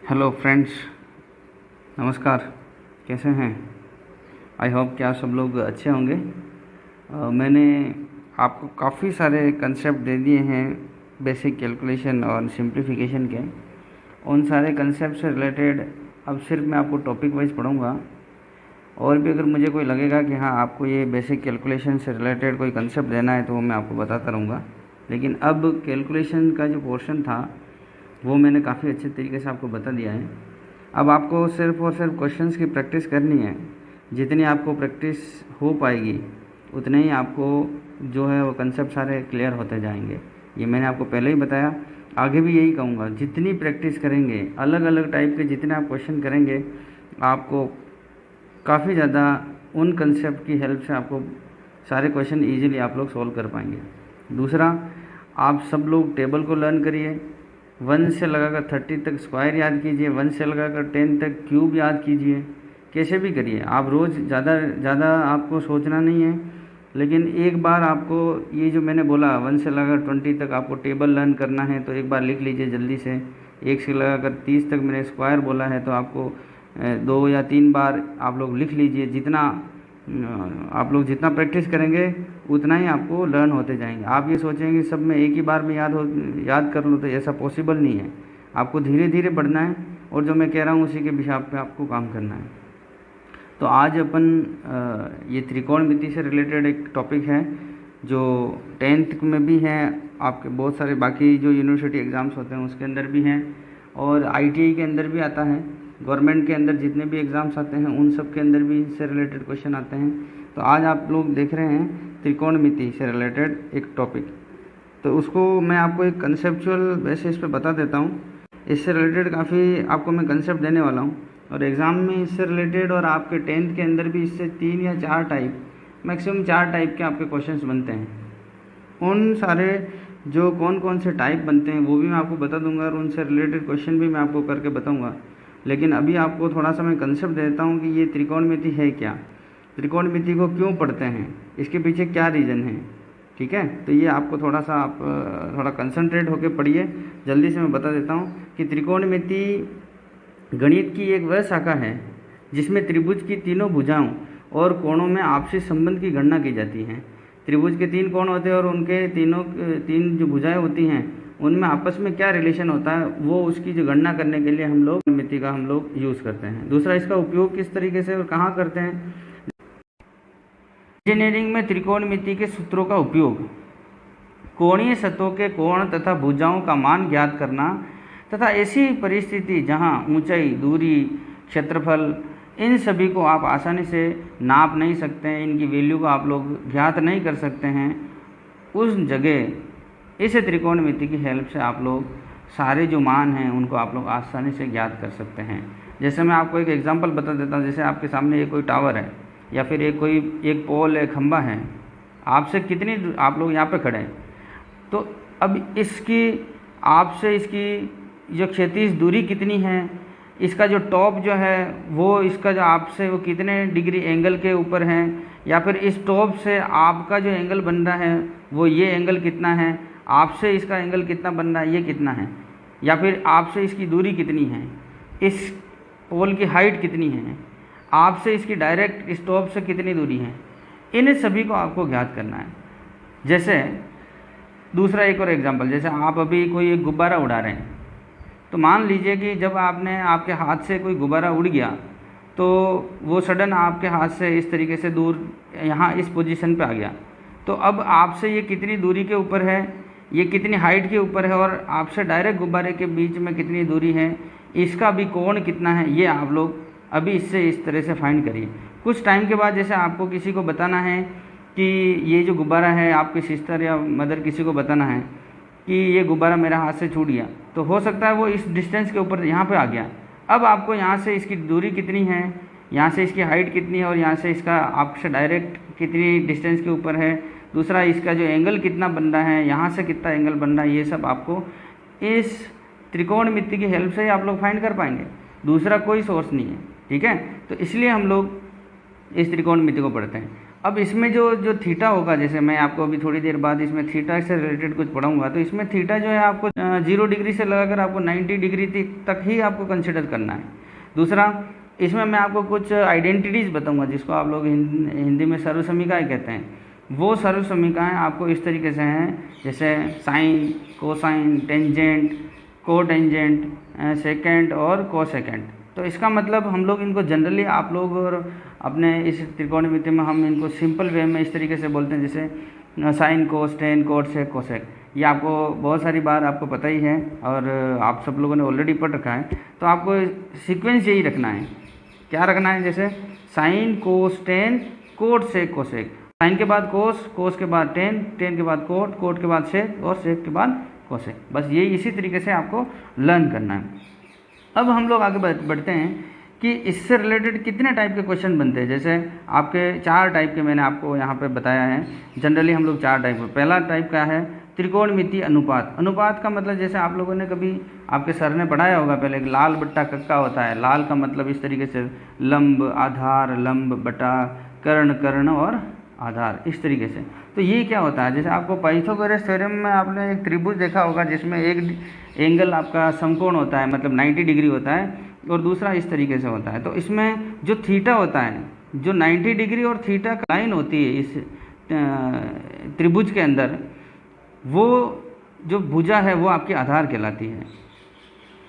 Hello friends, नमस्कार। कैसे हैं? आई होप कि आप सब लोग अच्छे होंगे। मैंने आपको काफ़ी सारे कंसेप्ट दे दिए हैं बेसिक कैलकुलेशन और सिंप्लीफिकेशन के। उन सारे कंसेप्ट से रिलेटेड अब सिर्फ मैं आपको टॉपिक वाइज पढ़ूंगा, और भी अगर मुझे कोई लगेगा कि हाँ आपको ये बेसिक कैलकुलेशन से रिलेटेड कोई कंसेप्ट देना है तो वो मैं आपको बताता रहूँगा। लेकिन अब कैलकुलेशन का जो पोर्शन था वो मैंने काफ़ी अच्छे तरीके से आपको बता दिया है। अब आपको सिर्फ़ और सिर्फ क्वेश्चंस की प्रैक्टिस करनी है। जितनी आपको प्रैक्टिस हो पाएगी उतने ही आपको जो है वो कंसेप्ट सारे क्लियर होते जाएंगे। ये मैंने आपको पहले ही बताया, आगे भी यही कहूँगा। जितनी प्रैक्टिस करेंगे, अलग अलग टाइप के जितने आप क्वेश्चन करेंगे, आपको काफ़ी ज़्यादा उन कंसेप्ट की हेल्प से आपको सारे क्वेश्चन ईजिली आप लोग सॉल्व कर पाएंगे। दूसरा, आप सब लोग टेबल को लर्न करिए। 1 से लगाकर 30 तक स्क्वायर याद कीजिए, 1 से लगाकर 10 तक क्यूब याद कीजिए। कैसे भी करिए आप, रोज़ ज़्यादा आपको सोचना नहीं है, लेकिन एक बार आपको ये जो मैंने बोला 1 से लगाकर 20 तक आपको टेबल लर्न करना है तो एक बार लिख लीजिए जल्दी से। 1 से लगाकर 30 तक मैंने स्क्वायर बोला है तो आपको 2 या 3 बार आप लोग लिख लीजिए। आप लोग जितना प्रैक्टिस करेंगे उतना ही आपको लर्न होते जाएंगे। आप ये सोचेंगे सब मैं एक ही बार में याद कर लूँ, तो ऐसा पॉसिबल नहीं है। आपको धीरे धीरे बढ़ना है और जो मैं कह रहा हूँ उसी के हिसाब पे आपको काम करना है। तो आज अपन ये त्रिकोणमिति से रिलेटेड एक टॉपिक है जो 10th में भी है, आपके बहुत सारे बाकी जो यूनिवर्सिटी एग्ज़ाम्स होते हैं उसके अंदर भी हैं, और ITI के अंदर भी आता है। गवर्नमेंट के अंदर जितने भी एग्ज़ाम्स आते हैं उन सब के अंदर भी इससे रिलेटेड क्वेश्चन आते हैं। तो आज आप लोग देख रहे हैं त्रिकोणमिति से रिलेटेड एक टॉपिक, तो उसको मैं आपको एक कंसेप्चुअल बेसिस पे बता देता हूँ। इससे रिलेटेड काफ़ी आपको मैं कंसेप्ट देने वाला हूँ, और एग्ज़ाम में इससे रिलेटेड और आपके 10th के अंदर भी इससे 3 या 4 टाइप, मैक्सिमम 4 टाइप के आपके क्वेश्चंस बनते हैं। उन सारे जो कौन कौन से टाइप बनते हैं वो भी मैं आपको बता दूंगा, और उनसे रिलेटेड क्वेश्चन भी मैं आपको करके बताऊंगा। लेकिन अभी आपको थोड़ा सा मैं कंसेप्ट देता हूँ कि ये त्रिकोणमिति है क्या, त्रिकोणमिति को क्यों पढ़ते हैं, इसके पीछे क्या रीज़न है। ठीक है, तो ये आपको थोड़ा सा आप थोड़ा कंसंट्रेट होकर पढ़िए। जल्दी से मैं बता देता हूँ कि त्रिकोणमिति गणित की एक वह शाखा है जिसमें त्रिभुज की तीनों भुजाओं और कोणों में आपसी संबंध की गणना की जाती है। त्रिभुज के 3 कोण होते हैं और उनके तीन जो भुजाएं होती हैं उनमें आपस में क्या रिलेशन होता है, वो उसकी जो गणना करने के लिए हम लोग त्रिकोणमिति का हम लोग यूज़ करते हैं। दूसरा, इसका उपयोग किस तरीके से और कहाँ करते हैं। इंजीनियरिंग में त्रिकोणमिति के सूत्रों का उपयोग कोणीय सतहों के कोण तथा भुजाओं का मान ज्ञात करना तथा ऐसी परिस्थिति जहां ऊंचाई, दूरी, क्षेत्रफल, इन सभी को आप आसानी से नाप नहीं सकते हैं, इनकी वैल्यू को आप लोग ज्ञात नहीं कर सकते हैं, उस जगह इस त्रिकोणमिति की हेल्प से आप लोग सारे जो मान हैं उनको आप लोग आसानी से ज्ञात कर सकते हैं। जैसे मैं आपको एक एग्जांपल बता देता हूँ। जैसे आपके सामने कोई टावर है या फिर एक पोल है, खंबा है, आपसे कितनी आप लोग यहाँ पे खड़े हैं, तो अब आपसे इसकी जो क्षैतिज दूरी कितनी है, इसका जो टॉप जो है वो इसका जो आपसे वो कितने डिग्री एंगल के ऊपर है, या फिर इस टॉप से आपका जो एंगल बन रहा है वो ये एंगल कितना है, आपसे इसका एंगल कितना बन रहा है ये कितना है, या फिर आपसे इसकी दूरी कितनी है, इस पोल की हाइट कितनी है, आपसे इसकी डायरेक्ट इस टॉप से कितनी दूरी है, इन सभी को आपको ज्ञात करना है। जैसे दूसरा एक और एग्जांपल, जैसे आप अभी कोई एक गुब्बारा उड़ा रहे हैं, तो मान लीजिए कि जब आपके हाथ से कोई गुब्बारा उड़ गया तो वो सडन आपके हाथ से इस तरीके से दूर यहाँ इस पोजीशन पे आ गया, तो अब आपसे ये कितनी दूरी के ऊपर है, ये कितनी हाइट के ऊपर है, और आपसे डायरेक्ट गुब्बारे के बीच में कितनी दूरी है, इसका भी कोण कितना है, ये आप लोग अभी इससे इस तरह से फाइंड करिए। कुछ टाइम के बाद जैसे आपको किसी को बताना है कि ये जो गुब्बारा है, आपकी सिस्टर या मदर किसी को बताना है कि ये गुब्बारा मेरा हाथ से छूट गया, तो हो सकता है वो इस डिस्टेंस के ऊपर यहाँ पे आ गया। अब आपको यहाँ से इसकी दूरी कितनी है, यहाँ से इसकी हाइट कितनी है, और यहाँ से इसका आपसे डायरेक्ट कितनी डिस्टेंस के ऊपर है, दूसरा इसका जो एंगल कितना बन रहा है, यहाँ से कितना एंगल बन रहा है, ये सब आपको इस त्रिकोणमिति की हेल्प से आप लोग फाइंड कर पाएंगे। दूसरा कोई सोर्स नहीं है। ठीक है, तो इसलिए हम लोग इस त्रिकोणमिति को पढ़ते हैं। अब इसमें जो जो थीटा होगा, जैसे मैं आपको अभी थोड़ी देर बाद इसमें थीटा से रिलेटेड कुछ पढ़ाऊंगा, तो इसमें थीटा जो है आपको 0 डिग्री से लगाकर आपको 90 डिग्री तक ही आपको कंसिडर करना है। दूसरा, इसमें मैं आपको कुछ आइडेंटिटीज़ बताऊंगा जिसको आप लोग हिंदी में सर्वसमीकाएँ कहते हैं। वो सर्वसमीकाएँ आपको इस तरीके से हैं, जैसे sine, cosine, tangent, cotangent, secant और कोसेकेंड। तो इसका मतलब हम लोग इनको जनरली आप लोग और अपने इस त्रिकोणमिति में हम इनको सिंपल वे में इस तरीके से बोलते हैं, जैसे साइन, कोस, टेन, कोट, सेक, कोसेक। ये आपको बहुत सारी बार आपको पता ही है और आप सब लोगों ने ऑलरेडी पढ़ रखा है। तो आपको सीक्वेंस यही रखना है। क्या रखना है? जैसे साइन, कोस, टेन, कोट, सेक, कोसेक। साइन के बाद कोस, कोस के बाद टेन, टेन के बाद कोट, कोट के बाद सेक और सेक के बाद कोसेक। बस ये इसी तरीके से आपको लर्न करना है। अब हम लोग आगे बढ़ते हैं कि इससे रिलेटेड कितने टाइप के क्वेश्चन बनते हैं। जैसे आपके 4 टाइप के मैंने आपको यहाँ पे बताया है। जनरली हम लोग 4 टाइप में, पहला टाइप क्या है? त्रिकोणमिति अनुपात। अनुपात का मतलब जैसे आप लोगों ने कभी आपके सर ने पढ़ाया होगा पहले, एक लाल बट्टा कक्का होता है। लाल का मतलब इस तरीके से लंब, आधार, लंब बटा कर्ण, कर्ण और आधार, इस तरीके से। तो ये क्या होता है? जैसे आपको पाइथागोरस थ्योरम में आपने एक त्रिभुज देखा होगा जिसमें एक एंगल आपका समकोण होता है, मतलब 90 डिग्री होता है, और दूसरा इस तरीके से होता है। तो इसमें जो थीटा होता है, जो 90 डिग्री और थीटा का लाइन होती है इस त्रिभुज के अंदर, वो जो भुजा है वो आपकी आधार कहलाती है।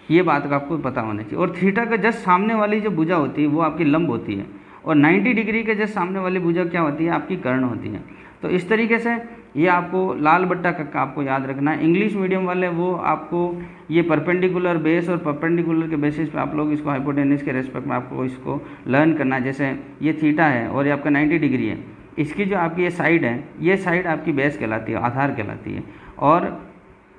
ये बात का आपको पता होना चाहिए। और थीटा का जस्ट सामने वाली जो भुजा होती है वो आपकी लंब होती है, और 90 डिग्री के जस्ट सामने वाली भुजा क्या होती है? आपकी कर्ण होती है। तो इस तरीके से ये आपको लाल बट्टा कक्का आपको याद रखना है। इंग्लिश मीडियम वाले वो आपको ये परपेंडिकुलर बेस और परपेंडिकुलर के बेसिस पे आप लोग इसको हाइपोटेनस के रेस्पेक्ट में आपको इसको लर्न करना है। जैसे ये थीटा है और ये आपका 90 डिग्री है, इसकी जो आपकी ये साइड है, ये साइड आपकी बेस कहलाती है, आधार कहलाती है। और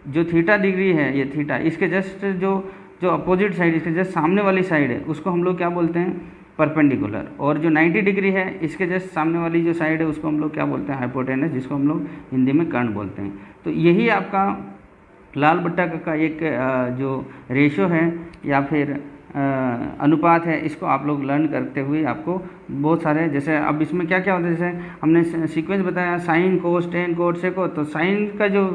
जो थीटा डिग्री है, ये थीटा, इसके जस्ट जो अपोजिट साइड, इसके जस्ट सामने वाली साइड है, उसको हम लोग क्या बोलते हैं? परपेंडिकुलर। और जो 90 डिग्री है, इसके जस्ट सामने वाली जो साइड है उसको हम लोग क्या बोलते हैं? हाइपोटेनस, जिसको हम लोग हिंदी में कर्ण बोलते हैं। तो यही आपका लाल बट्टा का एक जो रेशो है या फिर अनुपात है, इसको आप लोग लर्न करते हुए आपको बहुत सारे, जैसे अब इसमें क्या क्या होता है, जैसे हमने सीक्वेंस बताया साइन, कोस, टेन, कोट, सेको। तो साइन का जो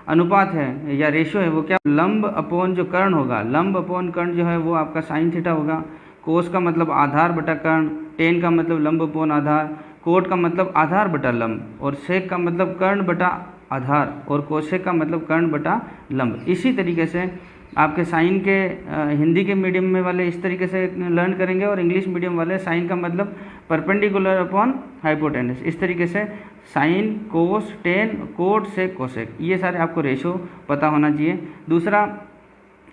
अनुपात है या रेशो है वो क्या? लंब अपॉन जो कर्ण होगा, लंब अपॉन कर्ण जो है वो आपका साइन थीटा होगा। कोस का मतलब आधार बटा कर्ण, टेन का मतलब लंब अपॉन आधार, कोट का मतलब आधार बटा लंब, और सेक का मतलब कर्ण बटा आधार, और कोसेक का मतलब कर्ण बटा लंब। इसी तरीके से आपके साइन के हिंदी के मीडियम में वाले इस तरीके से लर्न करेंगे, और इंग्लिश मीडियम वाले साइन का मतलब परपेंडिकुलर अपॉन हाइपोटेनस। इस तरीके से साइन, कोस, टेन, कोट, सेक, कोसेक, ये सारे आपको रेशो पता होना चाहिए। दूसरा,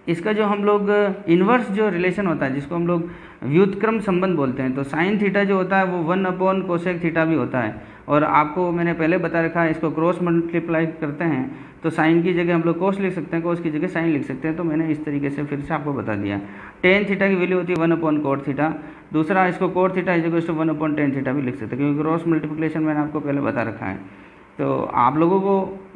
इसका जो हम लोग इन्वर्स जो रिलेशन होता है, जिसको हम लोग व्युत्क्रम संबंध बोलते हैं, तो साइन थीटा जो होता है वो 1 अपॉन कोसेक थीटा भी होता है। और आपको मैंने पहले बता रखा है, इसको क्रॉस मल्टीप्लाई करते हैं तो साइन की जगह हम लोग कोस लिख सकते हैं, कोस की जगह साइन लिख सकते हैं। तो मैंने इस तरीके से फिर से आपको बता दिया। टेन थीटा की वैल्यू होती है 1 अपॉन कोट थीटा। दूसरा, इसको cot theta is equal to 1 upon tan theta भी लिख सकते हैं, क्योंकि क्रॉस मल्टीप्लिकेशन मैंने आपको पहले बता रखा है। तो आप लोगों को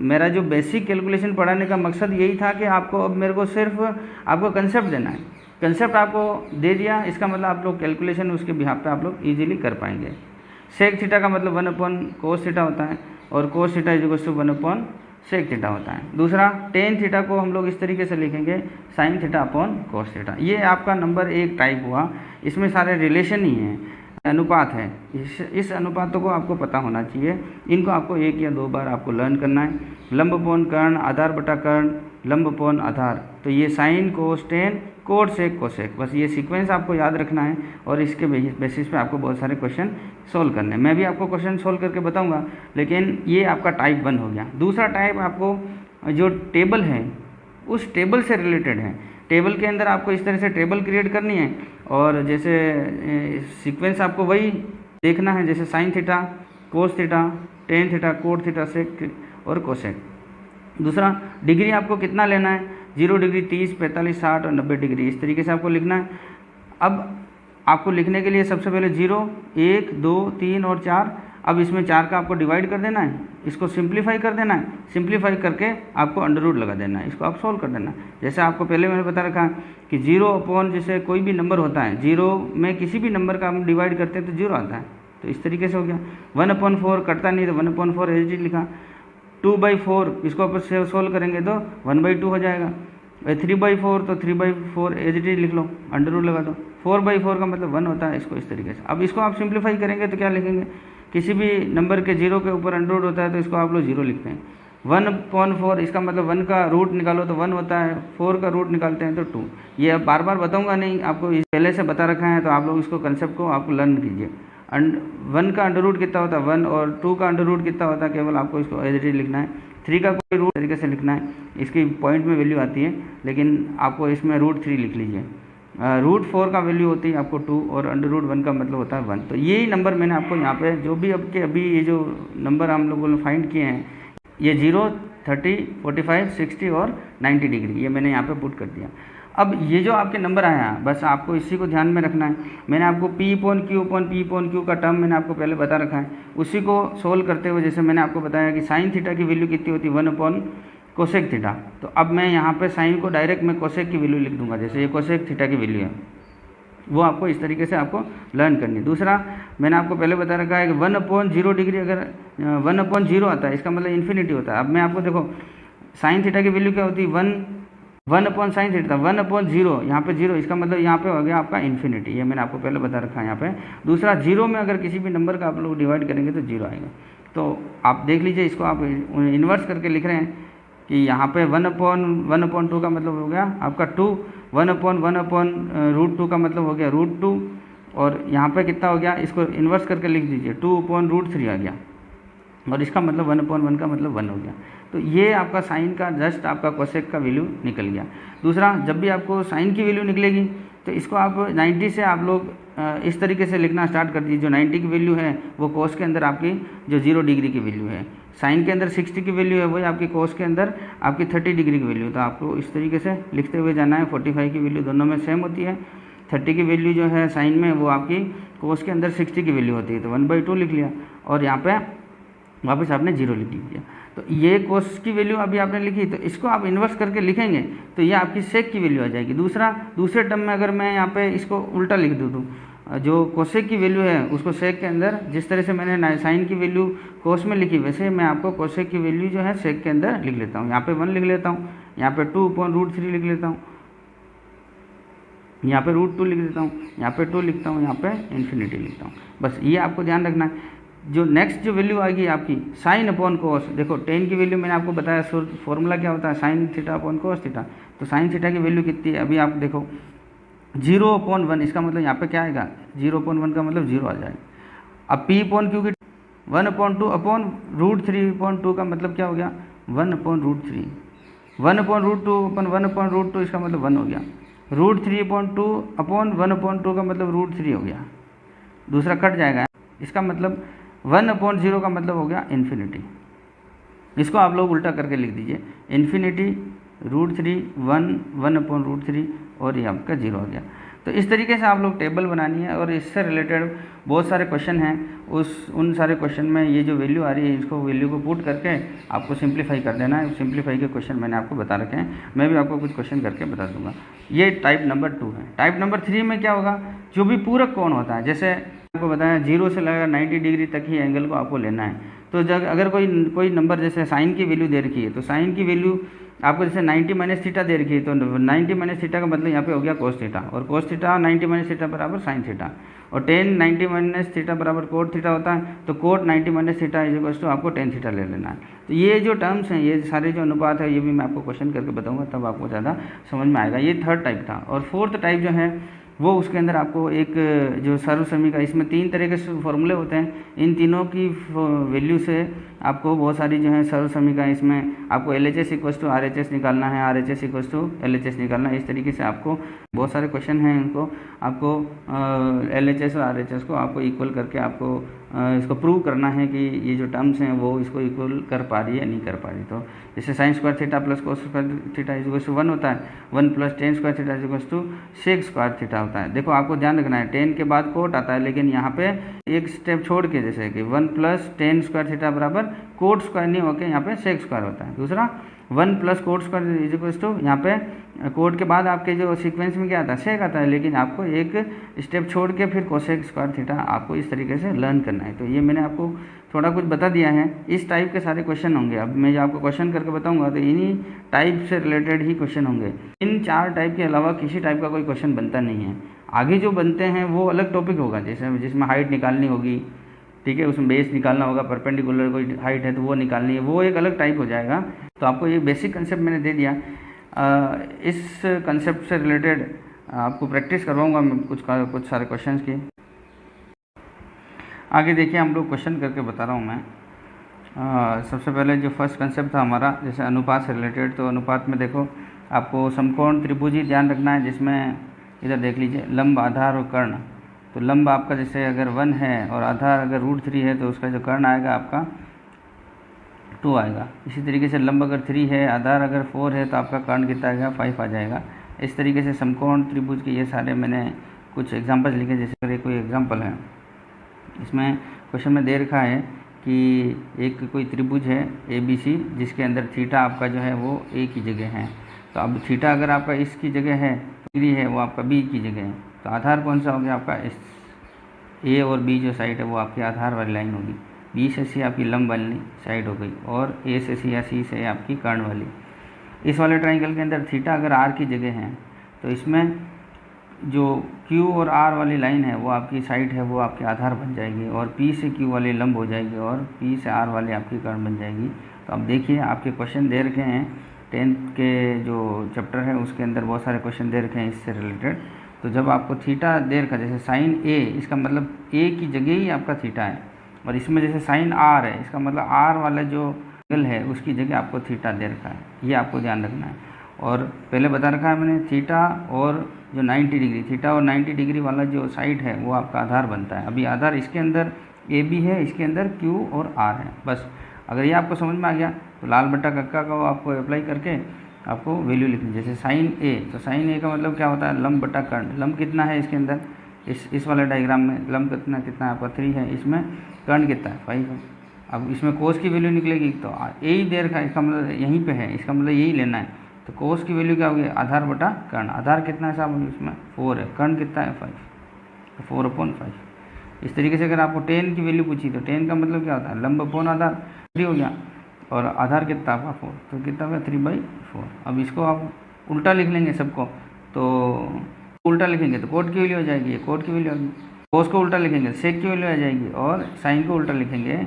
मेरा जो बेसिक कैलकुलेशन पढ़ाने का मकसद यही था कि आपको अब मेरे को सिर्फ आपको कंसेप्ट देना है। कंसेप्ट आपको दे दिया, इसका मतलब आप लोग कैलकुलेशन उसके बिहाफ पे आप लोग इजीली कर पाएंगे। सेक थीटा का मतलब 1 अपॉन कोस थीटा होता है, और cos theta is equal to 1 upon sec theta होता है। दूसरा, टेन थीटा को हम लोग इस तरीके से लिखेंगे sine theta upon cos theta. ये आपका नंबर 1 टाइप हुआ। इसमें सारे रिलेशन ही हैं, अनुपात है। इस अनुपातों को आपको पता होना चाहिए। इनको आपको 1 या 2 बार आपको लर्न करना है। लंब अपॉन कर्ण, आधार बटा कर्ण, लंब अपॉन आधार। तो ये साइन, कोस, टेन, कोट, सेक, कोसेक, बस ये सीक्वेंस आपको याद रखना है, और इसके बेसिस पे आपको बहुत सारे क्वेश्चन सोल्व करने हैं। मैं भी आपको क्वेश्चन सोल्व करके बताऊंगा, लेकिन ये आपका टाइप 1 हो गया। दूसरा टाइप आपको जो टेबल है उस टेबल से रिलेटेड है। टेबल के अंदर आपको इस तरह से टेबल क्रिएट करनी है, और जैसे सीक्वेंस आपको वही देखना है, जैसे sine theta, cos theta, tan theta, cot theta, sec और कोसेक। दूसरा, डिग्री आपको कितना लेना है? 0 डिग्री, 30, 45, 60 और 90 डिग्री, इस तरीके से आपको लिखना है। अब आपको लिखने के लिए सबसे पहले 0, 1, 2, 3 और 4। अब इसमें 4 का आपको डिवाइड कर देना है, इसको सिंप्लीफाई कर देना है। सिंप्लीफाई करके आपको अंडर रूट लगा देना है, इसको आप सॉल्व कर देना है। जैसे आपको पहले मैंने बता रखा है कि 0 अपॉन, जैसे कोई भी नंबर होता है, 0 में किसी भी नंबर का हम डिवाइड करते हैं तो 0 आता है। तो इस तरीके से हो गया। 1/4 कटता नहीं तो 1/4 एज इट इज लिखा। 2/4 इसको अपन से सोल्व करेंगे तो 1/2 हो जाएगा। 3/4 तो 3/4 एज इट इज लिख लो, अंडर रूट लगा दो। 4/4 का मतलब 1 होता है, इसको इस तरीके से। अब इसको आप सिंप्लीफाई करेंगे तो क्या लिखेंगे, किसी भी नंबर के 0 के ऊपर अंडर रूट होता है तो इसको आप लोग 0 लिखते हैं। 1/4 इसका मतलब 1 का रूट निकालो तो 1 होता है, 4 का रूट निकालते हैं तो 2। ये अब बार बार बताऊंगा नहीं, आपको पहले से बता रखा है, तो आप लोग इसको कंसेप्ट को आपको लर्न कीजिए। 1 का अंडर रूट कितना होता है 1, और 2 का अंडर रूट कितना होता है, केवल आपको इसको एज इट इज लिखना है। 3 का कोई रूट तरीके से लिखना है, इसकी पॉइंट में वैल्यू आती है, लेकिन आपको इसमें √3 लिख लीजिए। √4 का वैल्यू होती है आपको 2, और अंडर रूट 1 का मतलब होता है 1। तो यही नंबर मैंने आपको यहाँ पे जो भी अभी ये जो नंबर हम लोगों ने फाइंड किए हैं, ये 0, 30, 45, 60 और 90 डिग्री, ये मैंने यहाँ पे पुट कर दिया। अब ये जो आपके नंबर आया, बस आपको इसी को ध्यान में रखना है। मैंने आपको P/Q का टर्म मैंने आपको पहले बता रखा है, उसी को सोल्व करते हुए जैसे मैंने आपको बताया कि साइन थीटा की वैल्यू कितनी होती है 1/कोसेक थीटा। तो अब मैं यहाँ पे साइन को डायरेक्ट मैं कोसेक की वैल्यू लिख दूंगा, जैसे ये कोसेक थीटा की वैल्यू है, वो आपको इस तरीके से आपको लर्न करनी है। दूसरा मैंने आपको पहले बता रखा है कि 1/0 डिग्री अगर 1/0 आता है, इसका मतलब इन्फिनिटी होता है। अब मैं आपको देखो साइन थीटा की वैल्यू क्या होती है 1/sin थीटा, 1/0, यहाँ पे 0, इसका मतलब यहाँ पे हो गया आपका इन्फिनिटी, ये मैंने आपको पहले बता रखा है यहाँ पे। दूसरा 0 में अगर किसी भी नंबर का आप लोग डिवाइड करेंगे तो 0 आएगा। तो आप देख लीजिए, इसको आप इन्वर्स करके लिख रहे हैं कि यहाँ पे 1/1/2 का मतलब हो गया आपका 2, 1/1/√2 का मतलब हो गया √2, और यहाँ पे कितना हो गया, इसको इन्वर्स करके लिख दीजिए 2/√3 आ गया, और इसका मतलब 1/1 का मतलब 1 हो गया। तो ये आपका साइन का जस्ट आपका कोसेक का वैल्यू निकल गया। दूसरा, जब भी आपको साइन की वैल्यू निकलेगी तो इसको आप 90 से आप लोग इस तरीके से लिखना स्टार्ट कर दीजिए। जो 90 की वैल्यू है वो कोस के अंदर आपकी जो 0 डिग्री की वैल्यू है, साइन के अंदर 60 की वैल्यू है, वही आपकी कोस के अंदर आपकी 30 डिग्री की वैल्यू। तो आपको इस तरीके से लिखते हुए जाना है। 45 की वैल्यू दोनों में सेम होती है। 30 की वैल्यू जो है साइन में वो आपकी कोस के अंदर 60 की वैल्यू होती है, तो 1/2 लिख लिया, और यहाँ पे वापस आपने 0 लिख दिया। तो ये कोस की वैल्यू अभी आपने लिखी, तो इसको आप इन्वर्स करके लिखेंगे तो ये आपकी सेक की वैल्यू आ जाएगी। दूसरे टर्म में अगर मैं यहाँ पे इसको उल्टा लिख दूँ तो जो कोसेक की वैल्यू है उसको सेक के अंदर, जिस तरह से मैंने साइन की वैल्यू कोस में लिखी, वैसे मैं आपको कोसेक की वैल्यू जो है सेक के अंदर लिख लेता हूँ। यहाँ पे 1 लिख लेता हूँ, यहाँ पे 2/√3 लिख लेता हूँ, यहाँ पे √2 लिख देता हूँ, यहाँ पे 2 लिखता हूँ, यहाँ पे इन्फिनिटी लिखता हूँ। बस ये आपको ध्यान रखना है। जो नेक्स्ट जो वैल्यू आएगी आपकी sin/cos, देखो tan की वैल्यू मैंने आपको बताया, फॉर्मूला क्या होता है sin θ/cos θ। तो sin θ की वैल्यू कितनी है, अभी आप देखो 0/1, इसका मतलब यहाँ पे क्या आएगा 0/1 का मतलब 0 आ जाएगा। अब P/Q की 1/2/√3/2 का मतलब क्या हो गया 1/√3, 1/√2/1/√2 इसका मतलब 1 हो गया। √3/2/1/2 का मतलब √3 हो गया, दूसरा कट जाएगा, इसका मतलब 1/0 का मतलब हो गया इन्फिनिटी। इसको आप लोग उल्टा करके लिख दीजिए, इन्फिनिटी √3 1/√3 और ये आपका 0 हो गया। तो इस तरीके से आप लोग टेबल बनानी है, और इससे रिलेटेड बहुत सारे क्वेश्चन हैं। उन सारे क्वेश्चन में ये जो वैल्यू आ रही है, इसको वैल्यू को पुट करके आपको सिंप्लीफाई कर देना है। सिंप्लीफाई के क्वेश्चन मैंने आपको बता रखे हैं, मैं भी आपको कुछ क्वेश्चन करके बता दूंगा। ये टाइप नंबर 2 है। टाइप नंबर 3 में क्या होगा, जो भी पूरक कोण होता है, जैसे आपको बताया 0 से लेकर 90 डिग्री तक ही एंगल को आपको लेना है। तो जब अगर कोई नंबर जैसे साइन की वैल्यू दे रखी है, तो साइन की वैल्यू आपको जैसे 90 - θ दे रखी है, तो 90 - θ का मतलब यहाँ पे हो गया cos θ, और cos θ 90 - θ बराबर sin θ, और tan 90 - θ बराबर cot θ होता है। तो cot 90 - θ इज तो आपको tan θ ले लेना है। तो ये जो टर्म्स हैं, ये सारे जो अनुपात है, ये भी मैं आपको क्वेश्चन करके बताऊंगा, तब आपको ज़्यादा समझ में आएगा। ये थर्ड टाइप था। और फोर्थ टाइप जो है वो उसके अंदर आपको एक जो सर्वसमीका, इसमें 3 तरह के फॉर्मूले होते हैं। इन तीनों की वैल्यू से आपको बहुत सारी जो है सर्वसमीका, इसमें आपको LHS = RHS निकालना है, RHS = LHS निकालना है। इस तरीके से आपको बहुत सारे क्वेश्चन हैं, उनको आपको LHS और RHS को आपको इक्वल करके आपको इसको प्रूव करना है कि ये जो टर्म्स हैं वो इसको इक्वल कर पा रही है या नहीं कर पा रही। तो जैसे sin² θ + cos² θ 1 होता है, 1 + tan² θ sec² θ होता है। देखो आपको ध्यान रखना है, tan के बाद कोट आता है, लेकिन यहाँ पे एक स्टेप छोड़ के, जैसे कि 1 + tan² θ बराबर कोट स्क्वायर नहीं होकर यहाँ पे sec² होता है। दूसरा 1 plus cot square is equals to, यहाँ पे कोड के बाद आपके जो सीक्वेंस में क्या आता है, सेक आता है, लेकिन आपको एक स्टेप छोड़ के फिर कोसेक स्क्वायर थीटा आपको इस तरीके से लर्न करना है। तो ये मैंने आपको थोड़ा कुछ बता दिया है। इस टाइप के सारे क्वेश्चन होंगे। अब मैं जो आपको क्वेश्चन करके बताऊंगा तो इन्हीं टाइप से रिलेटेड ही क्वेश्चन होंगे। इन 4 टाइप के अलावा किसी टाइप का कोई क्वेश्चन बनता नहीं है। आगे जो बनते हैं वो अलग टॉपिक होगा, जैसे जिसमें हाइट निकालनी होगी, ठीक है, उसमें बेस निकालना होगा, परपेंडिकुलर कोई हाइट है तो वो निकालनी है, वो एक अलग टाइप हो जाएगा। तो आपको ये बेसिक कंसेप्ट मैंने दे दिया। इस कंसेप्ट से रिलेटेड आपको प्रैक्टिस करवाऊंगा मैं कुछ सारे क्वेश्चंस की। आगे देखिए, हम लोग क्वेश्चन करके बता रहा हूँ मैं। सबसे पहले जो फर्स्ट कंसेप्ट था हमारा, जैसे अनुपात से रिलेटेड, तो अनुपात में देखो आपको समकोण त्रिभुजी ध्यान रखना है, जिसमें इधर देख लीजिए लंब, आधार और कर्ण। तो लंब आपका जैसे अगर 1 है और आधार अगर √3 है तो उसका जो कर्ण आएगा आपका 2 आएगा। इसी तरीके से लंब अगर 3 है, आधार अगर 4 है तो आपका कर्ण कितना आएगा, 5 आ जाएगा। इस तरीके से समकोण त्रिभुज के ये सारे मैंने कुछ एग्जांपल्स लिखे। जैसे अगर कोई एग्जांपल है, इसमें क्वेश्चन में दे रखा है कि एक कोई त्रिभुज है ABC, जिसके अंदर थीटा आपका जो है वो A की जगह है। तो अब थीटा अगर आपका इसकी जगह है, डिग्री है वो आपका B की जगह है, तो आधार कौन सा हो गया आपका, A और B जो साइड है वो आपकी आधार वाली लाइन होगी। B से C आपकी लंब वाली साइड हो गई, और A से C या C से आपकी कर्ण वाली। इस वाले ट्राइंगल के अंदर थीटा अगर R की जगह है, तो इसमें जो Q और R वाली लाइन है वो आपकी साइड है, वो आपके आधार बन जाएगी, और P से Q वाली लंब हो जाएगी, और P से R वाली आपकी कर्ण बन जाएगी। तो अब देखिए, आपके क्वेश्चन दे रखे हैं 10th के जो चैप्टर है उसके अंदर बहुत सारे क्वेश्चन दे रखे हैं इससे रिलेटेड। तो जब आपको थीटा दे रखा, जैसे साइन A, इसका मतलब A की जगह ही आपका थीटा है, और इसमें जैसे साइन R है, इसका मतलब R वाला जो एंगल है उसकी जगह आपको थीटा दे रखा है, ये आपको ध्यान रखना है। और पहले बता रखा है मैंने, थीटा और जो 90 डिग्री, थीटा और 90 डिग्री वाला जो साइड है वो आपका आधार बनता है। अभी आधार इसके अंदर AB है, इसके अंदर Q और R है। बस अगर ये आपको समझ में आ गया तो लाल बट्टा कक्का का आपको अप्लाई करके आपको वैल्यू लिखनी। जैसे साइन A, तो साइन A का मतलब क्या होता है, लंब बटा कर्ण। लंब कितना है इसके अंदर, इस वाले डायग्राम में लंब कितना है आपका 3 है, इसमें कर्ण कितना है 5 है। अब इसमें कोस की वैल्यू निकलेगी, तो A ही दे रखा है, इसका मतलब यहीं पे है, इसका मतलब यही लेना है। तो कोस की वैल्यू क्या होगी, आधार बटा कर्ण। आधार कितना है साहब, इसमें 4 है, कर्ण कितना है 5, तो 4/5। इस तरीके से अगर आपको tan की वैल्यू पूछी, तो tan का मतलब क्या होता है, लंब अपॉन आधार, 3 हो गया, और आधार कितना आपका 4, तो कितना होगा 3/4। अब इसको आप उल्टा लिख लेंगे सबको, तो उल्टा लिखेंगे तो कोट की वैल्यू हो जाएगी, ये कोट की वैल्यू होगी। कोस को उल्टा लिखेंगे सेक की वैल्यू आ जाएगी, और साइन को उल्टा लिखेंगे।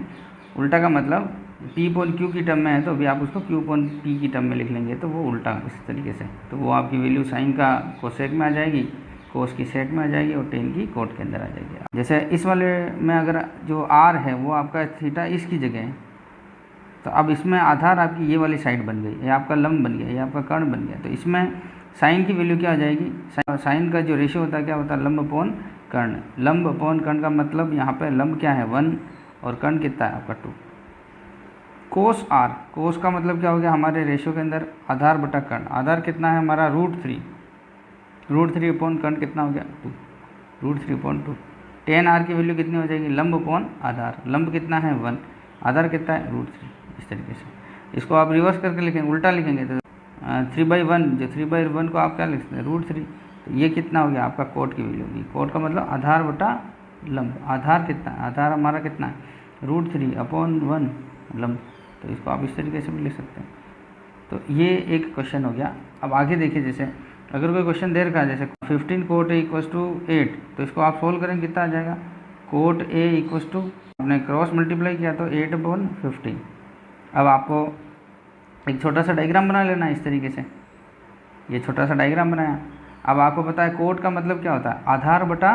उल्टा का मतलब P/Q की टर्म में है, तो अभी आप उसको Q/P की टर्म में लिख लेंगे, तो वो उल्टा इस तरीके से। तो वो आपकी वैल्यू साइन का कोसेक में आ जाएगी, कोस की सेक में आ जाएगी, और टेन की कोट के अंदर आ जाएगी। जैसे इस वाले में अगर जो R है वो आपका थीटा इसकी जगह है, तो अब इसमें आधार आपकी ये वाली साइड बन गई, ये आपका लंब बन गया, ये आपका कर्ण बन गया। तो इसमें साइन की वैल्यू क्या आ जाएगी, साइन का जो रेशियो होता है क्या होता है, लंब अपॉन कर्ण। लंब अपॉन कर्ण का मतलब यहाँ पे लंब क्या है 1, और कर्ण कितना है आपका 2। कोस R, कोस का मतलब क्या हो गया, हमारे रेशियो के अंदर आधार बटा कर्ण। आधार कितना है हमारा √3, √3 अपॉन कर्ण कितना हो गया 2, √3/2। tan R की वैल्यू कितनी हो जाएगी, लंब अपॉन आधार। लंब कितना है 1, आधार कितना है √3। इस तरीके से इसको आप रिवर्स करके लिखेंगे, उल्टा लिखेंगे, तो 3/1, जो 3/1 को आप क्या लिख सकते हैं √3। तो ये कितना हो गया आपका कोट की वैल्यू होगी। कोट का मतलब आधार बटा लंब। आधार कितना है, आधार हमारा कितना है √3/1 लंब। तो इसको आप इस तरीके से भी लिख सकते हैं। तो ये एक क्वेश्चन हो गया। अब आगे देखिए, जैसे अगर कोई क्वेश्चन दे रखा है, जैसे 15 कोट A = 8, तो इसको आप सोल्व करेंगे कितना आ जाएगा, कोट A = आपने क्रॉस मल्टीप्लाई किया तो 8/15। अब आपको एक छोटा सा डायग्राम बना लेना है इस तरीके से, ये छोटा सा डायग्राम बनाया। अब आपको पता है कोट का मतलब क्या होता है, आधार बटा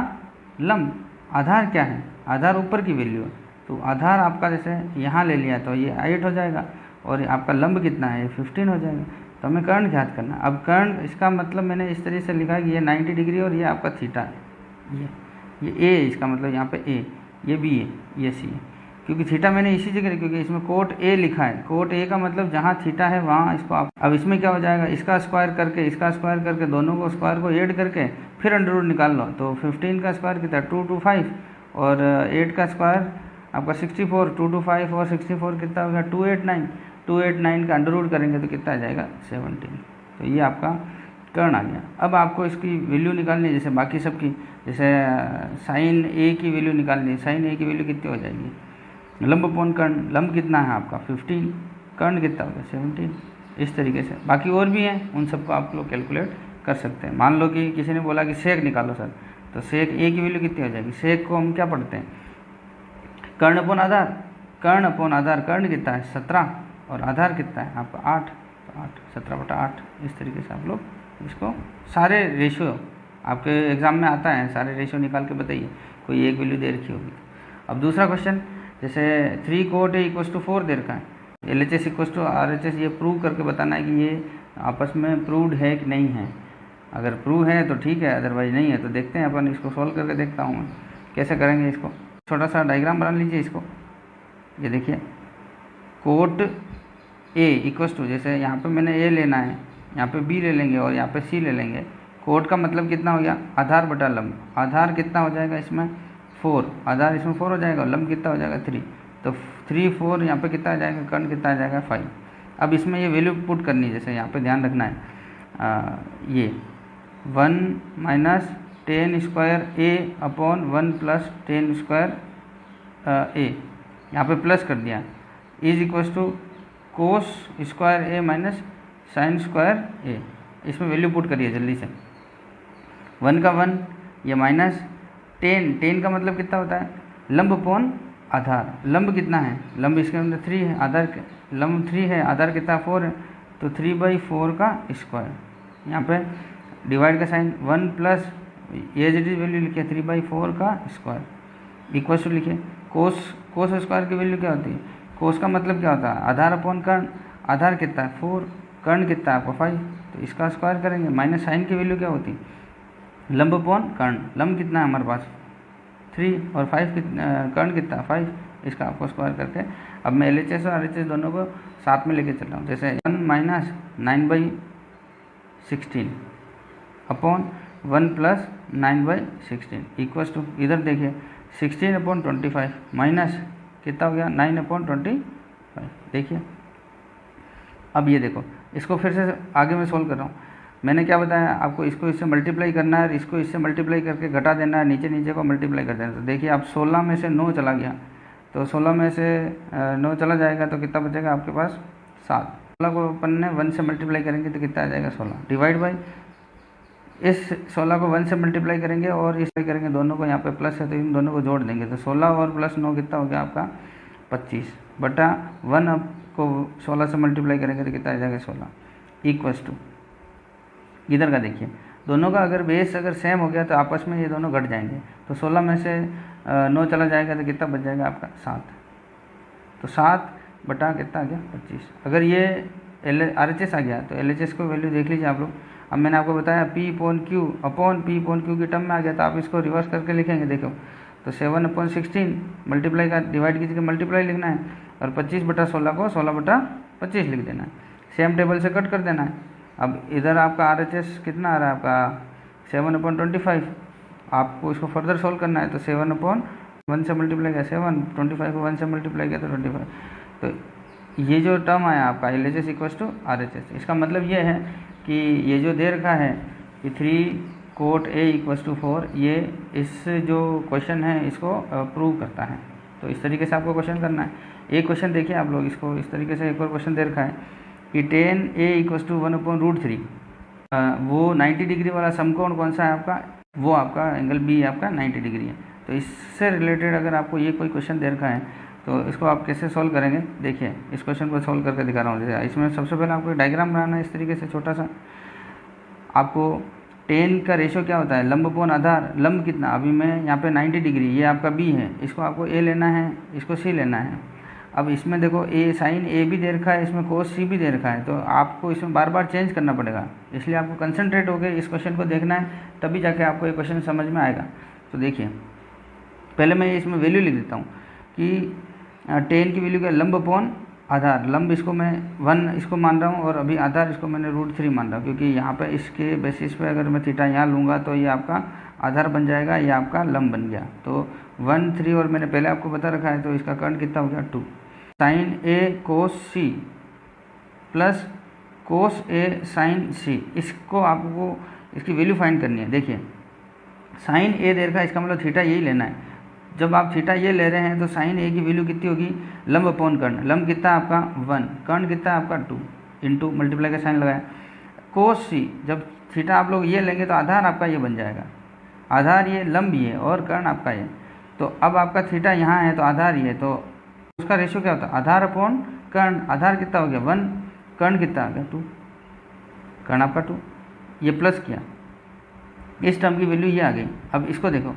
लंब। आधार क्या है, आधार ऊपर की वैल्यू है, तो आधार आपका जैसे यहाँ ले लिया तो ये 8 हो जाएगा, और आपका लंब कितना है 15 हो जाएगा। तो हमें कर्ण ज्ञात करना। अब कर्ण, इसका मतलब मैंने इस तरीके से लिखा कि ये 90 डिग्री और ये आपका थीटा है, ये A, इसका मतलब यहाँ पे A, ये B है, ये C है, क्योंकि थीटा मैंने इसी जगह, क्योंकि इसमें कोट A लिखा है। कोट A का मतलब जहाँ थीटा है वहाँ इसको आप, अब इसमें क्या हो जाएगा, इसका स्क्वायर करके, इसका स्क्वायर करके, दोनों को स्क्वायर को ऐड करके फिर अंडर निकाल लो। तो 15 का स्क्वायर कितना 225, और 8 का स्क्वायर आपका 64, 2 2 5 और 64 कितना हो गया 289। 289 का अंडर रूट करेंगे तो कितना आ जाएगा 17। तो ये आपका कर्ण आ गया। अब आपको इसकी वैल्यू निकालनी है, जैसे बाकी सब की, जैसे साइन ए की वैल्यू निकालनी है। साइन ए की वैल्यू कितनी हो जाएगी, लंब अपॉन कर्ण, लंब कितना है आपका 15, कर्ण कितना होगा 17। इस तरीके से बाकी और भी हैं, उन सबको आप लोग कैलकुलेट कर सकते हैं। मान लो कि किसी ने बोला कि सेक निकालो सर, तो सेक ए की वैल्यू कितनी हो जाएगी। सेक को हम क्या पढ़ते हैं, कर्ण अपॉन आधार, कर्ण अपॉन आधार, कर्ण कितना है 17 और आधार कितना है आपका 8, तो 8 17/8। इस तरीके से आप लोग इसको सारे रेशियो आपके एग्ज़ाम में आता है, सारे रेशियो निकाल के बताइए, कोई एक वैल्यू दे रखी होगी। अब दूसरा क्वेश्चन, जैसे 3 cot A = 4 दे रखा है, LHS = RHS, ये प्रूव करके बताना है कि ये आपस में प्रूव्ड है कि नहीं है। अगर प्रूव है तो ठीक है, अदरवाइज नहीं है तो देखते हैं अपन, इसको सॉल्व करके देखता हूँ मैं कैसे करेंगे इसको। छोटा सा डायग्राम बना लीजिए इसको। ये देखिए कोट A = जैसे यहाँ पे मैंने A लेना है, यहाँ पे B ले लेंगे और यहाँ पे C ले लेंगे। कोट का मतलब कितना हो गया, आधार बटा लंब। आधार कितना हो जाएगा इसमें 4, आधार इसमें 4 हो जाएगा, लंब कितना हो जाएगा 3, तो 3 4 यहाँ पे कितना आ जाएगा, कर्ण कितना आ जाएगा 5। अब इसमें ये वैल्यू पुट करनी है, जैसे यहाँ पे ध्यान रखना है ये 1 - 10² A/1 + 10² A, यहाँ पे प्लस कर दिया, = cos² A - sin² A। इसमें वैल्यू पुट करिए जल्दी से। 1 का 1, ये माइनस 10 का मतलब कितना होता है, लंब अपॉन आधार। लंब कितना है, लंब इसके अंदर 3 है, आधार लंब 3 है, आधार कितना 4 है, तो 3/4 का स्क्वायर। यहाँ पे डिवाइड का साइन 1 प्लस ये वैल्यू लिखिए 3/4 का स्क्वायर इक्वल टू लिखिए कोस स्क्वायर की वैल्यू क्या होती है, कोस का मतलब क्या होता है, आधार अपॉन कर्ण। आधार कितना है 4, कर्ण कितना है आपका 5, तो इसका स्क्वायर करेंगे। माइनस साइन की वैल्यू क्या होती है, लंब अपॉन कर्ण। लंब कितना है हमारे पास 3 और 5 कर्ण कितना 5, इसका आपको स्क्वायर करके। अब मैं LHS और RHS दोनों को साथ में लेके चल रहा हूँ। जैसे 1 - 9/16 अपॉन 1 + 9/16 इक्वल्स टू, इधर देखिए 16/25 माइनस कितना हो गया 9/25। देखिए अब ये देखो, इसको फिर से आगे मैं सोल्व कर रहा हूँ। मैंने क्या बताया आपको, इसको इससे मल्टीप्लाई करना है, इसको इससे मल्टीप्लाई करके घटा देना है, नीचे नीचे को मल्टीप्लाई कर देना है। तो देखिए आप 16 में से 9 चला गया, तो 16 में से 9 चला जाएगा तो कितना बचेगा आपके पास 7। 16 को अपन ने 1 से मल्टीप्लाई करेंगे तो कितना आ जाएगा 16, डिवाइड बाई इस 16 को 1 से मल्टीप्लाई करेंगे और इस करेंगे, दोनों को यहाँ पे प्लस है तो इन दोनों को जोड़ देंगे, तो 16 और प्लस 9 कितना हो गया आपका 25/1। अब को 16 से मल्टीप्लाई करेंगे तो कितना आ जाएगा 16 इक्वल्स टू, इधर का देखिए दोनों का अगर बेस अगर सेम हो गया तो आपस में ये दोनों घट जाएंगे, तो 16 में से 9 चला जाएगा तो कितना बच जाएगा आपका 7, तो 7 बटा कितना आ गया 25। अगर ये RHS आ गया तो LHS को वैल्यू देख लीजिए आप लोग। अब मैंने आपको बताया P/Q अपॉन P/Q की टर्म में आ गया, तो आप इसको रिवर्स करके लिखेंगे। देखो तो 7/16 मल्टीप्लाई का डिवाइड कीजिए, मल्टीप्लाई लिखना है, और 25/16 को 16/25 लिख देना है। सेम टेबल से कट कर देना है। अब इधर आपका RHS कितना आ रहा है आपका 7/25, आपको इसको फर्दर सोल्व करना है, तो 7/1 से मल्टीप्लाई किया 7, 25 को 1 से मल्टीप्लाई किया तो 25। तो ये जो टर्म आया आपका LHS = RHS, इसका मतलब ये है कि ये जो दे रखा है कि 3 cot A = 4, ये इस जो क्वेश्चन है इसको प्रूव करता है। तो इस तरीके से आपको क्वेश्चन करना है। एक क्वेश्चन देखिए आप लोग, इसको इस तरीके से एक और क्वेश्चन दे रखा है कि 10A = 1/√3, वो 90 डिग्री वाला समकोण कौन सा है आपका, वो आपका एंगल B आपका 90 डिग्री है। तो इससे रिलेटेड अगर आपको ये कोई क्वेश्चन दे रखा है तो इसको आप कैसे सॉल्व करेंगे, देखिए इस क्वेश्चन को सॉल्व करके दिखा रहा हूँ। जैसे इसमें सबसे पहले आपको डायग्राम बनाना है इस तरीके से छोटा सा। आपको 10 का रेशियो क्या होता है, लंब अपॉन आधार। लंब कितना, अभी मैं यहाँ पे 90 डिग्री, ये आपका B है, इसको आपको A लेना है, इसको C लेना है। अब इसमें देखो साइन A भी दे रखा है, इसमें कोस C भी दे रखा है, तो आपको इसमें बार बार चेंज करना पड़ेगा। इसलिए आपको कंसंट्रेट होकर इस क्वेश्चन को देखना है, तभी जाके आपको ये क्वेश्चन समझ में आएगा। तो देखिए पहले मैं इसमें वैल्यू लिख देता हूँ कि 10 की वैल्यू क्या, लंब अपॉन आधार। लंब इसको मैं 1 इसको मान रहा हूँ, और अभी आधार इसको मैंने √3 मान रहा हूँ, क्योंकि यहाँ पे इसके बेसिस पे अगर मैं थीटा यहाँ लूँगा तो ये आपका आधार बन जाएगा, ये आपका लंब बन गया। तो 1 3 और मैंने पहले आपको बता रखा है, तो इसका कर्ण कितना हो गया 2। Sine A cos C plus cos A sine C. इसको आपको इसकी वैल्यू फाइंड करनी है। देखिए साइन ए दे रखा है, इसका मतलब थीटा यही लेना है। जब आप थीटा ये ले रहे हैं तो साइन ए की वैल्यू कितनी होगी, लंब अपॉन कर्ण। लंब कितना है आपका 1, कर्ण कितना है आपका 2, इंटू मल्टीप्लाई का साइन लगाया। कोस सी, जब थीटा आप लोग ये लेंगे तो आधार आपका ये बन जाएगा, आधार ये, लंब ये और कर्ण आपका ये। तो अब आपका थीटा यहाँ है तो आधार ये, तो उसका रेशियो क्या होता है, आधार अपॉन कर्ण। आधार कितना हो गया 1, कर्ण कितना आ गया 2, कर्ण आपका 2। ये प्लस किया, इस टर्म की वैल्यू ये आ गई। अब इसको देखो,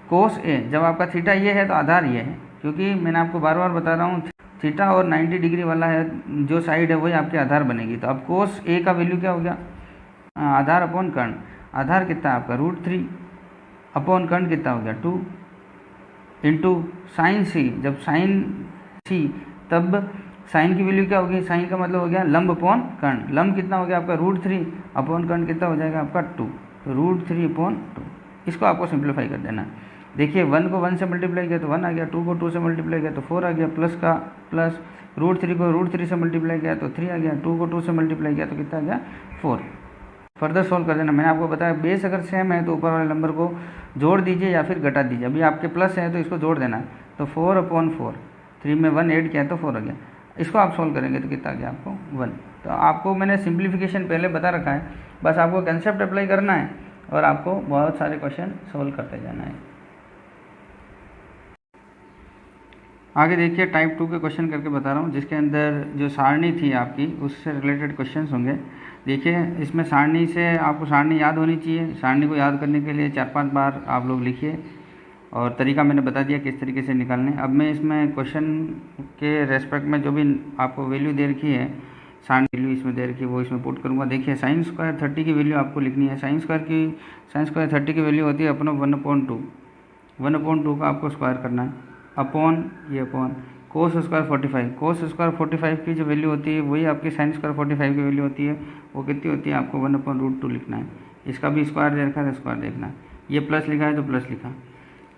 कोस ए, जब आपका थीटा ये है तो आधार ये है, क्योंकि मैंने आपको बार बार बता रहा हूँ थीटा और 90 डिग्री वाला है जो साइड है वही आपकी आधार बनेगी। तो अब कोस ए का वैल्यू क्या हो गया, आधार अपॉन कर्ण। आधार कितना है आपका √3 अपॉन कर्ण कितना हो गया 2, इंटू साइन सी। जब साइन सी, तब साइन की वैल्यू क्या होगी, साइन का मतलब हो गया लंब अपॉन कर्ण। लंब कितना हो गया आपका √3 अपॉन कर्ण कितना हो जाएगा आपका 2, तो √3 अपॉन 2। इसको आपको सिंप्लीफाई कर देना है। देखिए 1 को 1 से मल्टीप्लाई किया तो 1 आ गया, 2 को 2 से मल्टीप्लाई किया तो 4 आ गया, प्लस का प्लस, √3 को √3 से मल्टीप्लाई किया तो 3 आ गया, 2 को 2 से मल्टीप्लाई किया तो कितना आ गया 4। फर्दर सॉल्व कर देना। मैंने आपको बताया बेस अगर सेम है तो ऊपर वाले नंबर को जोड़ दीजिए या फिर घटा दीजिए। अभी आपके प्लस है तो इसको जोड़ देना है, तो 4 अपॉन 4, 3 में 1 ऐड किया तो 4 आ गया। इसको आप सॉल्व करेंगे तो कितना आ गया आपको 1। तो आपको मैंने सिंप्लीफिकेशन पहले बता रखा है, बस आपको कंसेप्ट अप्लाई करना है और आपको बहुत सारे क्वेश्चन सॉल्व करते जाना है। आगे देखिए टाइप 2 के क्वेश्चन करके बता रहा हूँ, जिसके अंदर जो सारणी थी आपकी उससे रिलेटेड क्वेश्चंस होंगे। देखिए इसमें सारणी से आपको सारणी याद होनी चाहिए। सारणी को याद करने के लिए 4-5 बार आप लोग लिखिए और तरीका मैंने बता दिया किस तरीके से निकालने। अब मैं इसमें क्वेश्चन के रेस्पेक्ट में जो भी आपको वैल्यू दे रखी है, सारणी वैल्यू इसमें दे रखी है वो इसमें पुट करूँगा। देखिए साइन स्क्वायर 30 की वैल्यू आपको लिखनी है। साइन स्क्वायर 30 की वैल्यू होती है अपना 1/2। 1/2 का आपको स्क्वायर करना है, अपॉन ये upon cos square 45। Cos square 45 की जो वैल्यू होती है वही आपकी साइन स्क्वायर 45 की वैल्यू होती है। वो कितनी होती है आपको 1/√2 लिखना है। इसका भी स्क्वायर दे रखा है तो स्क्वायर देखना है। ये प्लस लिखा है तो प्लस लिखा।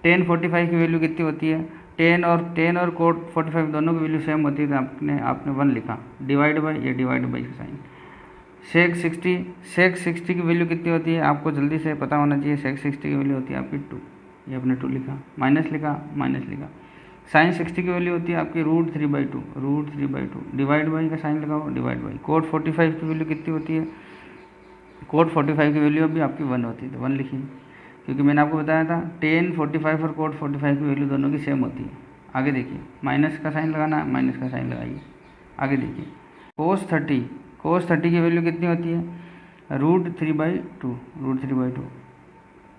tan 45 की वैल्यू कितनी होती है, tan और cot 45 दोनों की वैल्यू सेम होती है तो आपने 1 लिखा, डिवाइड बाई, ये डिवाइड बाई का साइन। sec 60 की वैल्यू कितनी होती है आपको जल्दी से पता होना चाहिए। sec 60 की वैल्यू होती है आपकी 2, ये आपने 2 लिखा, माइनस लिखा। साइन 60 की वैल्यू होती है आपकी √3/2, डिवाइड बाई का साइन लगाओ, डिवाइड बाई। cot 45 की वैल्यू कितनी होती है, cot 45 की वैल्यू भी आपकी 1 होती है तो 1 लिखी, क्योंकि मैंने आपको बताया था tan 45 और cot 45 की वैल्यू दोनों की सेम होती है। आगे देखिए माइनस का साइन लगाना है, माइनस का साइन लगाइए। आगे देखिए cos 30 की वैल्यू कितनी होती है, √3/2,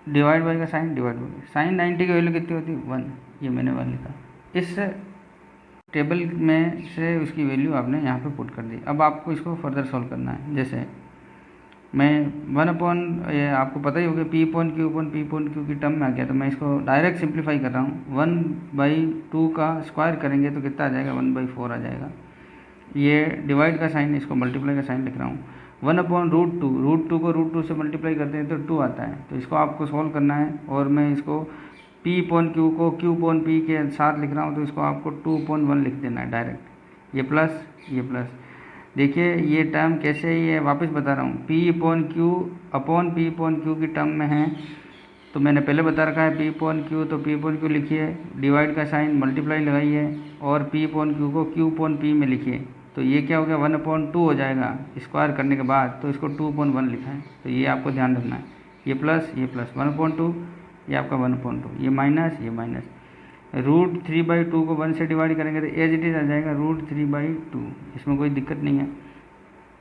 डिवाइड बाई का साइन, डिवाइड बाई। साइन 90 की वैल्यू कितनी होती है 1, ये मैंने 1 लिखा। इस टेबल में से उसकी वैल्यू आपने यहाँ पे पुट कर दी। अब आपको इसको फर्दर सॉल्व करना है। जैसे मैं 1 आपको पता ही होगा P/Q की टर्म में आ गया, तो मैं इसको डायरेक्ट सिंप्लीफाई कर रहा हूँ। 1/2 का स्क्वायर करेंगे तो कितना आ जाएगा 1/4 आ जाएगा। ये डिवाइड का साइन, इसको मल्टीप्लाई का साइन लिख रहा हूँ। 1/√2 को √2 से मल्टीप्लाई करते हैं तो 2 आता है। तो इसको आपको सॉल्व करना है और मैं इसको P/Q को Q/P के साथ लिख रहा हूँ, तो इसको आपको 2/1 लिख देना है डायरेक्ट। ये प्लस देखिए ये टर्म कैसे, ये वापस बता रहा हूँ। P/Q की टर्म में है तो मैंने पहले बता रखा है P/Q, तो P/Q लिखिए, डिवाइड का साइन, मल्टीप्लाई लगाइए और P/Q को Q/P में लिखिए। तो ये क्या हो गया 1/2 हो जाएगा स्क्वायर करने के बाद, तो इसको 2/1 लिखा है। तो ये आपको ध्यान रखना है। ये प्लस 1/2, ये आपका 1/2, ये माइनस √3/2 को 1 से डिवाइड करेंगे तो एज इट इज़ आ जाएगा √3/2, इसमें कोई दिक्कत नहीं है।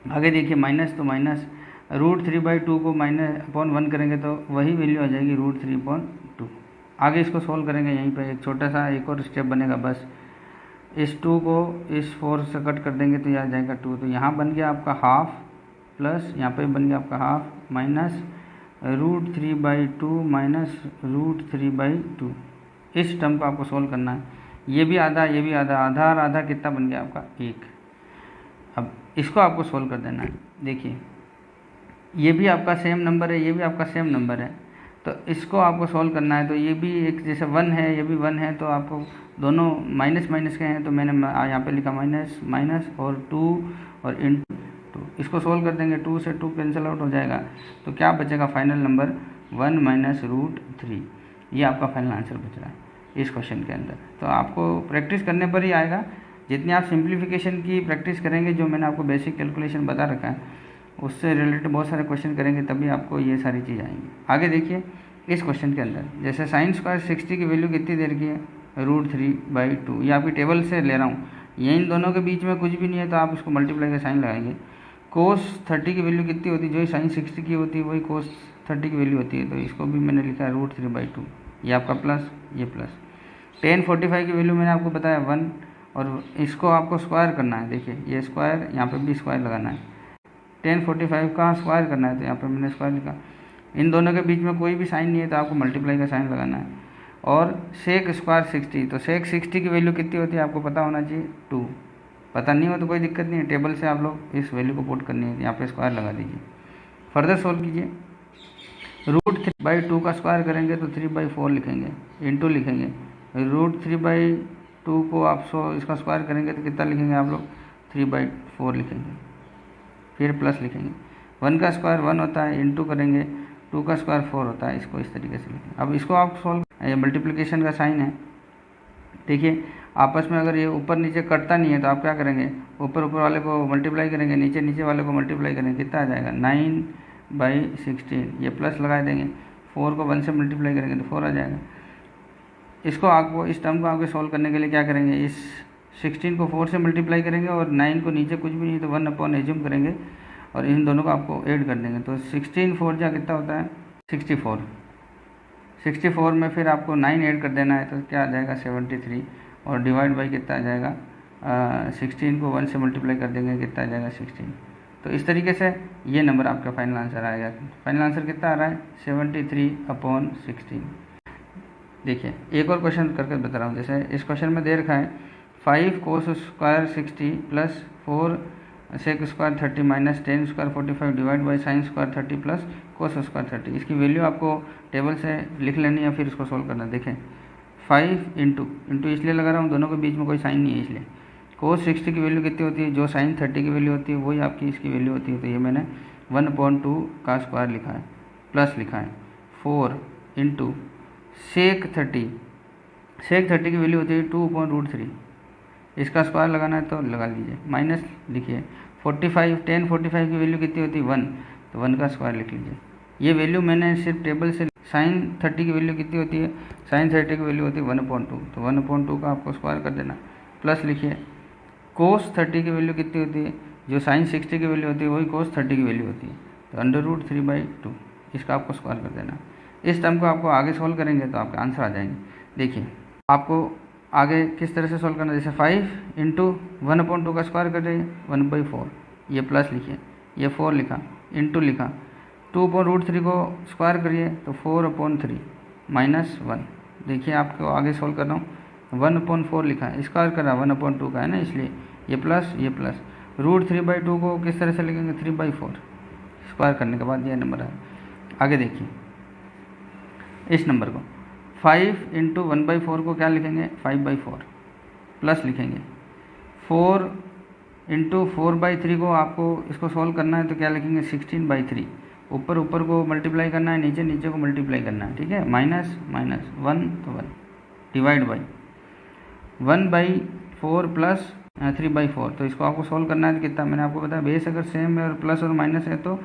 आगे देखिए माइनस, तो माइनस √3/2 को -1 करेंगे तो वही वैल्यू आ जाएगी √3/2। आगे इसको सॉल्व करेंगे, यहीं पर एक छोटा सा एक और स्टेप बनेगा बस। इस 2 को इस 4 से कट कर देंगे तो यह आ जाएगा 2, तो यहाँ बन गया आपका हाफ, प्लस यहाँ पे बन गया आपका हाफ, माइनस √3/2 माइनस √3/2। इस टर्म को आपको सॉल्व करना है। ये भी आधा, ये भी आधा, आधा और आधा कितना बन गया आपका 1। अब इसको आपको सॉल्व कर देना है। देखिए ये भी आपका सेम नंबर है, ये भी आपका सेम नंबर है, तो इसको आपको सॉल्व करना है। तो ये भी एक जैसे 1 है, ये भी 1 है, तो आपको दोनों माइनस के हैं, तो मैंने यहाँ पे लिखा माइनस और 2 और इन 2। इसको सोल्व कर देंगे, 2 से 2 कैंसिल आउट हो जाएगा, तो क्या बचेगा फाइनल नंबर 1 माइनस रूट 3। ये आपका फाइनल आंसर बच रहा है इस क्वेश्चन के अंदर। तो आपको प्रैक्टिस करने पर ही आएगा, जितनी आप सिंप्लीफिकेशन की प्रैक्टिस करेंगे, जो मैंने आपको बेसिक कैलकुलेशन बता रखा है उससे रिलेटेड बहुत सारे क्वेश्चन करेंगे, तभी आपको ये सारी चीज़ आएंगी। आगे देखिए इस क्वेश्चन के अंदर, जैसे साइन स्क्वायर 60 की वैल्यू कितनी देर की है, √3/2। ये आपकी टेबल से ले रहा हूँ, ये इन दोनों के बीच में कुछ भी नहीं है, तो आप इसको मल्टीप्लाई का साइन लगाएंगे। कोस 30 की वैल्यू कितनी होती है, जो साइन 60 की होती है वही कोस 30 की वैल्यू होती है, तो इसको भी मैंने लिखा है √3/2। ये आपका प्लस, ये प्लस। tan 45 की वैल्यू मैंने आपको बताया 1, और इसको आपको स्क्वायर करना है। देखिए ये स्क्वायर, यहाँ पे भी स्क्वायर लगाना है। tan 45 का स्क्वायर करना है, तो यहाँ पे मैंने स्क्वायर लिखा। इन दोनों के बीच में कोई भी साइन नहीं है, तो आपको मल्टीप्लाई का साइन लगाना है। और सेक स्क्वायर 60, तो सेक 60 की वैल्यू कितनी होती है आपको पता होना चाहिए, 2। पता नहीं हो तो कोई दिक्कत नहीं है, टेबल से आप लोग इस वैल्यू को पुट करनी है, यहाँ पे स्क्वायर लगा दीजिए। फर्दर सोल्व कीजिए, √3/2 का स्क्वायर करेंगे तो 3/4 लिखेंगे, इंटू लिखेंगे। √3/2 को आप इसका स्क्वायर करेंगे तो कितना लिखेंगे आप लोग, 3/4 लिखेंगे, फिर प्लस लिखेंगे। 1 का स्क्वायर 1 होता है, इंटू करेंगे, 2 का स्क्वायर 4 होता है, इसको इस तरीके से लिखें। अब इसको आप सॉल्व, ये मल्टीप्लिकेशन का साइन है। देखिए आपस में अगर ये ऊपर नीचे कटता नहीं है, तो आप क्या करेंगे, ऊपर वाले को मल्टीप्लाई करेंगे, नीचे वाले को मल्टीप्लाई करेंगे, कितना आ जाएगा 9/16। ये प्लस लगा देंगे, 4 को 1 से मल्टीप्लाई करेंगे तो 4 आ जाएगा। इसको आपको, इस टर्म को आपके सॉल्व करने के लिए क्या करेंगे, इस 16 को 4 से मल्टीप्लाई करेंगे, और 9 को नीचे कुछ भी नहीं तो 1 एज्यूम करेंगे, और इन दोनों को आपको ऐड कर देंगे। तो 16 4 जा कितना होता है, 64। 64 में फिर आपको 9 ऐड कर देना है, तो क्या आ जाएगा 73, और डिवाइड बाई कितना आ जाएगा, 16 को 1 से मल्टीप्लाई कर देंगे, कितना आ जाएगा 16। तो इस तरीके से ये नंबर आपका फाइनल आंसर आएगा। फाइनल आंसर कितना आ रहा है, 73/16। देखिए एक और क्वेश्चन करके बता रहा हूँ। जैसे इस क्वेश्चन में दे रखा है 5 cos square 60 plus 4 sec square 30 minus tan square 45 divide by sine square 30 plus cos square 30। इसकी वैल्यू आपको टेबल से लिख लेनी है, फिर इसको सोल्व करना है। देखें 5 इंटू इसलिए लगा रहा हूँ, दोनों के बीच में कोई साइन नहीं है, इसलिए कोस 60 की वैल्यू कितनी होती है, जो साइन 30 की वैल्यू होती है वही आपकी इसकी वैल्यू होती है। तो ये मैंने 1/2 का स्क्वायर लिखा है, प्लस लिखा है 4 इंटू सेक 30 की वैल्यू होती है 2/√3। इसका स्क्वायर लगाना है तो लगा लीजिए, माइनस लिखिए 45, tan 45 की वैल्यू कितनी होती है 1, तो 1 का स्क्वायर लिख लीजिए। ये वैल्यू मैंने सिर्फ टेबल से, साइन 30 की वैल्यू कितनी होती है, साइन 30 की वैल्यू होती है 1/2, तो 1/2 का आपको स्क्वायर कर देना, प्लस लिखिए कोस 30 की वैल्यू कितनी होती है, जो साइन 60 की वैल्यू होती है वही कोस 30 की वैल्यू होती है, तो √3/2 इसका आपको स्क्वायर कर देना। इस टर्म को आपको आगे सॉल्व करेंगे तो आपके आंसर आ जाएंगे। देखिए आपको आगे किस तरह से सॉल्व करना है, जैसे 5 इंटू 1/2 का स्क्वायर कर रही है 1/4, ये प्लस लिखिए, ये 4 लिखा, इंटू लिखा, 2/√3 को स्क्वायर करिए तो 4/3 माइनस 1। देखिए आपको आगे सॉल्व कर रहा हूँ, 1/4 लिखा है, स्क्वायर कर रहा है 1/2 का है ना, इसलिए ये प्लस √3/2 को किस तरह से लिखेंगे 3/4, स्क्वायर करने के बाद ये नंबर है। आगे देखिए इस नंबर को 5 इंटू 1/4 को क्या लिखेंगे 5/4, प्लस लिखेंगे 4 इंटू 4/3 को आपको इसको सॉल्व करना है तो क्या लिखेंगे 16/3। ऊपर को मल्टीप्लाई करना है, नीचे को मल्टीप्लाई करना है, ठीक है, माइनस 1 तो 1 डिवाइड बाई 1/4 प्लस 3/4। तो इसको आपको सॉल्व करना है तो कितना, मैंने आपको बताया बेस अगर सेम है और प्लस और माइनस है तो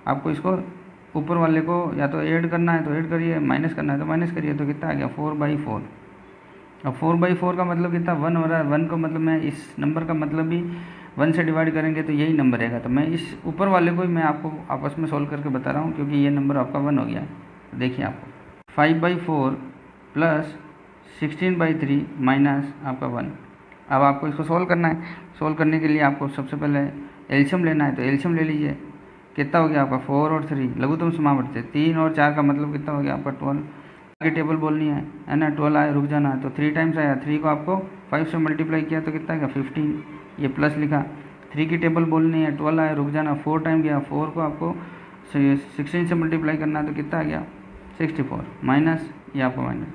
आपको इसको ऊपर वाले को या तो ऐड करना है तो ऐड करिए, माइनस करना है तो माइनस करिए, तो कितना आ गया 4/4। अब 4/4 का मतलब कितना 1 हो रहा है, 1 का मतलब मैं इस नंबर का मतलब भी 1 से डिवाइड करेंगे तो यही नंबर रहेगा। तो मैं इस ऊपर वाले को ही मैं आपको आपस में सोल्व करके बता रहा हूँ, क्योंकि ये नंबर आपका 1 हो गया है। तो देखिए आपको 5/4 प्लस 16/3 माइनस आपका 1। अब आपको इसको सोल्व करना है, सोल्व करने के लिए आपको सबसे पहले एलसीएम लेना है, तो एलसीएम ले लीजिए। कितना हो गया आपका 4 और 3 लघुत्तम समावर्ती, 3 और 4 का मतलब कितना हो गया आपका 12 की टेबल बोलनी है ना, 12 आया रुक जाना है, तो 3 टाइम्स आया, 3 को आपको 5 से मल्टीप्लाई किया तो कितना आएगा 15, ये प्लस लिखा। 3 की टेबल बोलनी है, 12 आया रुक जाना, 4 टाइम गया, 4 को आपको 16 से मल्टीप्लाई करना है तो कितना आ गया 64, माइनस ये आपको माइनस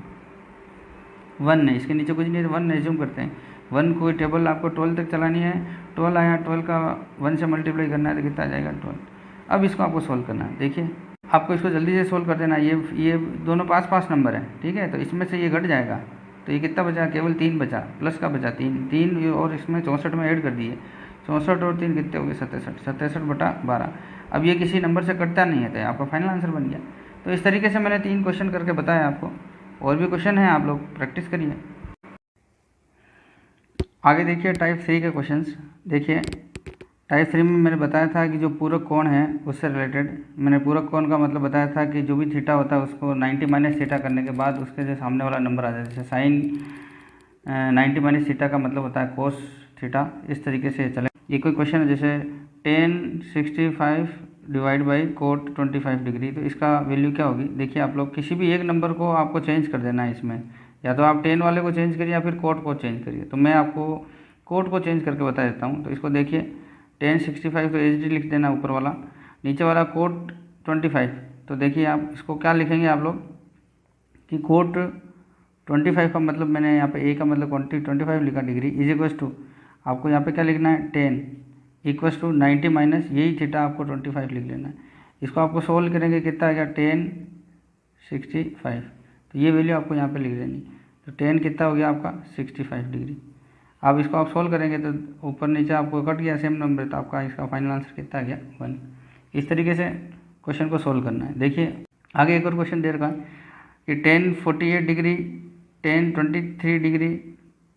1 है, इसके नीचे कुछ नहीं है तो 1 एज्यूम करते हैं, 1 कोई टेबल आपको 12 तक चलानी है, 12 आया, 12 का 1 से मल्टीप्लाई करना है तो कितना आ जाएगा 12। अब इसको आपको सोल्व करना है। देखिए आपको इसको जल्दी से सोल्व कर देना है। ये दोनों पास पास नंबर है, ठीक है, तो इसमें से ये घट जाएगा, तो ये कितना बचा, केवल 3 बचा, प्लस का बचा 3 और इसमें 64 में ऐड कर दिए, 64 और 3 कितने हो गए 67, 67/12। अब ये किसी नंबर से कटता नहीं है, तो आपका फाइनल आंसर बन गया। तो इस तरीके से मैंने 3 क्वेश्चन करके बताया आपको, और भी क्वेश्चन हैं, आप लोग प्रैक्टिस करिए। आगे देखिए टाइप 3 के क्वेश्चंस। देखिए टाइप 3 में मैंने बताया था कि जो पूरक कोण है उससे रिलेटेड, मैंने पूरक कोण का मतलब बताया था कि जो भी थीटा होता है उसको 90 माइनस थीटा करने के बाद उसके जो सामने वाला नंबर आ जाए, जैसे साइन 90 माइनस थीटा का मतलब होता है कोस थीटा। इस तरीके से चले। ये कोई क्वेश्चन है जैसे tan 65 divide by cot 25 degree, तो इसका वैल्यू क्या होगी। देखिए आप लोग किसी भी एक नंबर को आपको चेंज कर देना है इसमें, या तो आप tan वाले को चेंज करिए या फिर कोट को चेंज करिए। तो मैं आपको कोट को चेंज करके बता देता हूँ। तो इसको देखिए tan 65 तो HD लिख देना ऊपर वाला, नीचे वाला कोट 25। तो देखिए आप इसको क्या लिखेंगे आप लोग कि कोट 25 का मतलब मैंने यहाँ पे a का मतलब 25 लिखा डिग्री, इज इक्वस टू आपको यहाँ पे क्या लिखना है tan इक्वस टू 90 माइनस यही थीटा आपको 25 लिख लेना है। इसको आपको सोल्व करेंगे कितना आ गया tan 65, तो ये वैल्यू आपको यहाँ पे लिख देनी। तो tan कितना हो गया आपका 65 डिग्री। अब इसको आप सोल्व करेंगे तो ऊपर नीचे आपको कट गया सेम नंबर, तो आपका इसका फाइनल आंसर कितना आ गया 1। इस तरीके से क्वेश्चन को सोल्व करना है। देखिए आगे एक और क्वेश्चन दे रखा है कि tan 48 degree, tan 23 degree,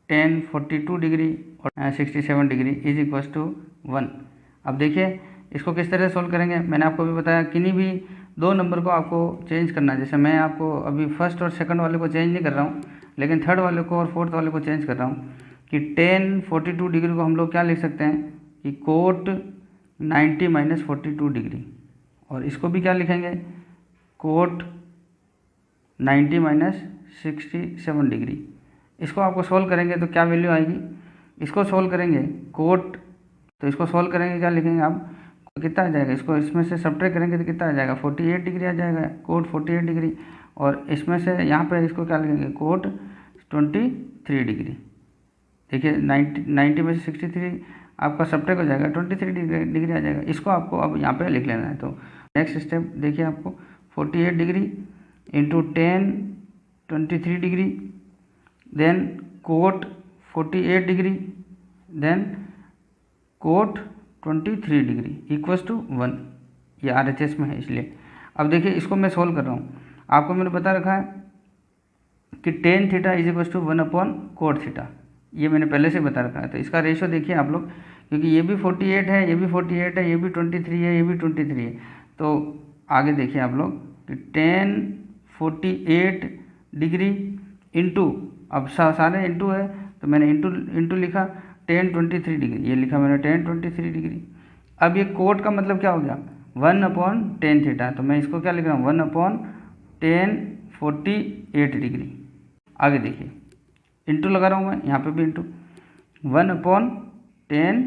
tan 42 degree और 67 डिग्री इज इक्वस टू 1। अब देखिए इसको किस तरह से सोल्व करेंगे। मैंने आपको भी बताया किन्हीं भी दो नंबर को आपको चेंज करना है। जैसे मैं आपको अभी फर्स्ट और सेकंड वाले को चेंज नहीं कर रहा हूँ, लेकिन थर्ड वाले को और फोर्थ वाले को चेंज कर रहा हूँ कि tan 42 डिग्री को हम लोग क्या लिख सकते हैं कि कोट 90 माइनस 42 डिग्री, और इसको भी क्या लिखेंगे कोट 90 माइनस 67 डिग्री। इसको आपको सोल्व करेंगे तो क्या वैल्यू आएगी। इसको सोल्व करेंगे कोट, तो इसको सोल्व करेंगे क्या लिखेंगे आप, कितना आ जाएगा, इसको इसमें से सब्ट्रैक्ट करेंगे तो कितना आ जाएगा 48 डिग्री आ जाएगा, कोट 48 डिग्री, और इसमें से यहाँ पर इसको क्या लिखेंगे कोट 23 डिग्री। देखिए 90 में से 63 आपका सब्ट्रैक्ट हो जाएगा, 23 डिग्री आ जाएगा। इसको आपको अब यहाँ पे लिख लेना है। तो नेक्स्ट स्टेप देखिए आपको 48 degree into tan 23 degree, then cot 48 degree, then cot 23 degree equals to 1। ये RHS में है इसलिए। अब देखिए इसको मैं सोल्व कर रहा हूँ। आपको मैंने बता रखा है कि tan theta is equals to 1 upon cot theta, ये मैंने पहले से बता रखा है। तो इसका रेशो देखिए आप लोग, क्योंकि ये भी 48 है, ये भी 48 है, ये भी 23 है, ये भी 23 है। तो आगे देखिए आप लोग कि tan 48 डिग्री इंटू, अब सारे इंटू है तो मैंने इंटू लिखा tan 23 डिग्री, ये लिखा मैंने tan 23 डिग्री। अब ये कोट का मतलब क्या हो गया 1 अपॉन tan थीटा, तो मैं इसको क्या लिख रहा हूँ 1 अपॉन tan 48 डिग्री। आगे देखिए इंटू लगा रहा हूँ मैं, यहाँ पे भी into 1 upon tan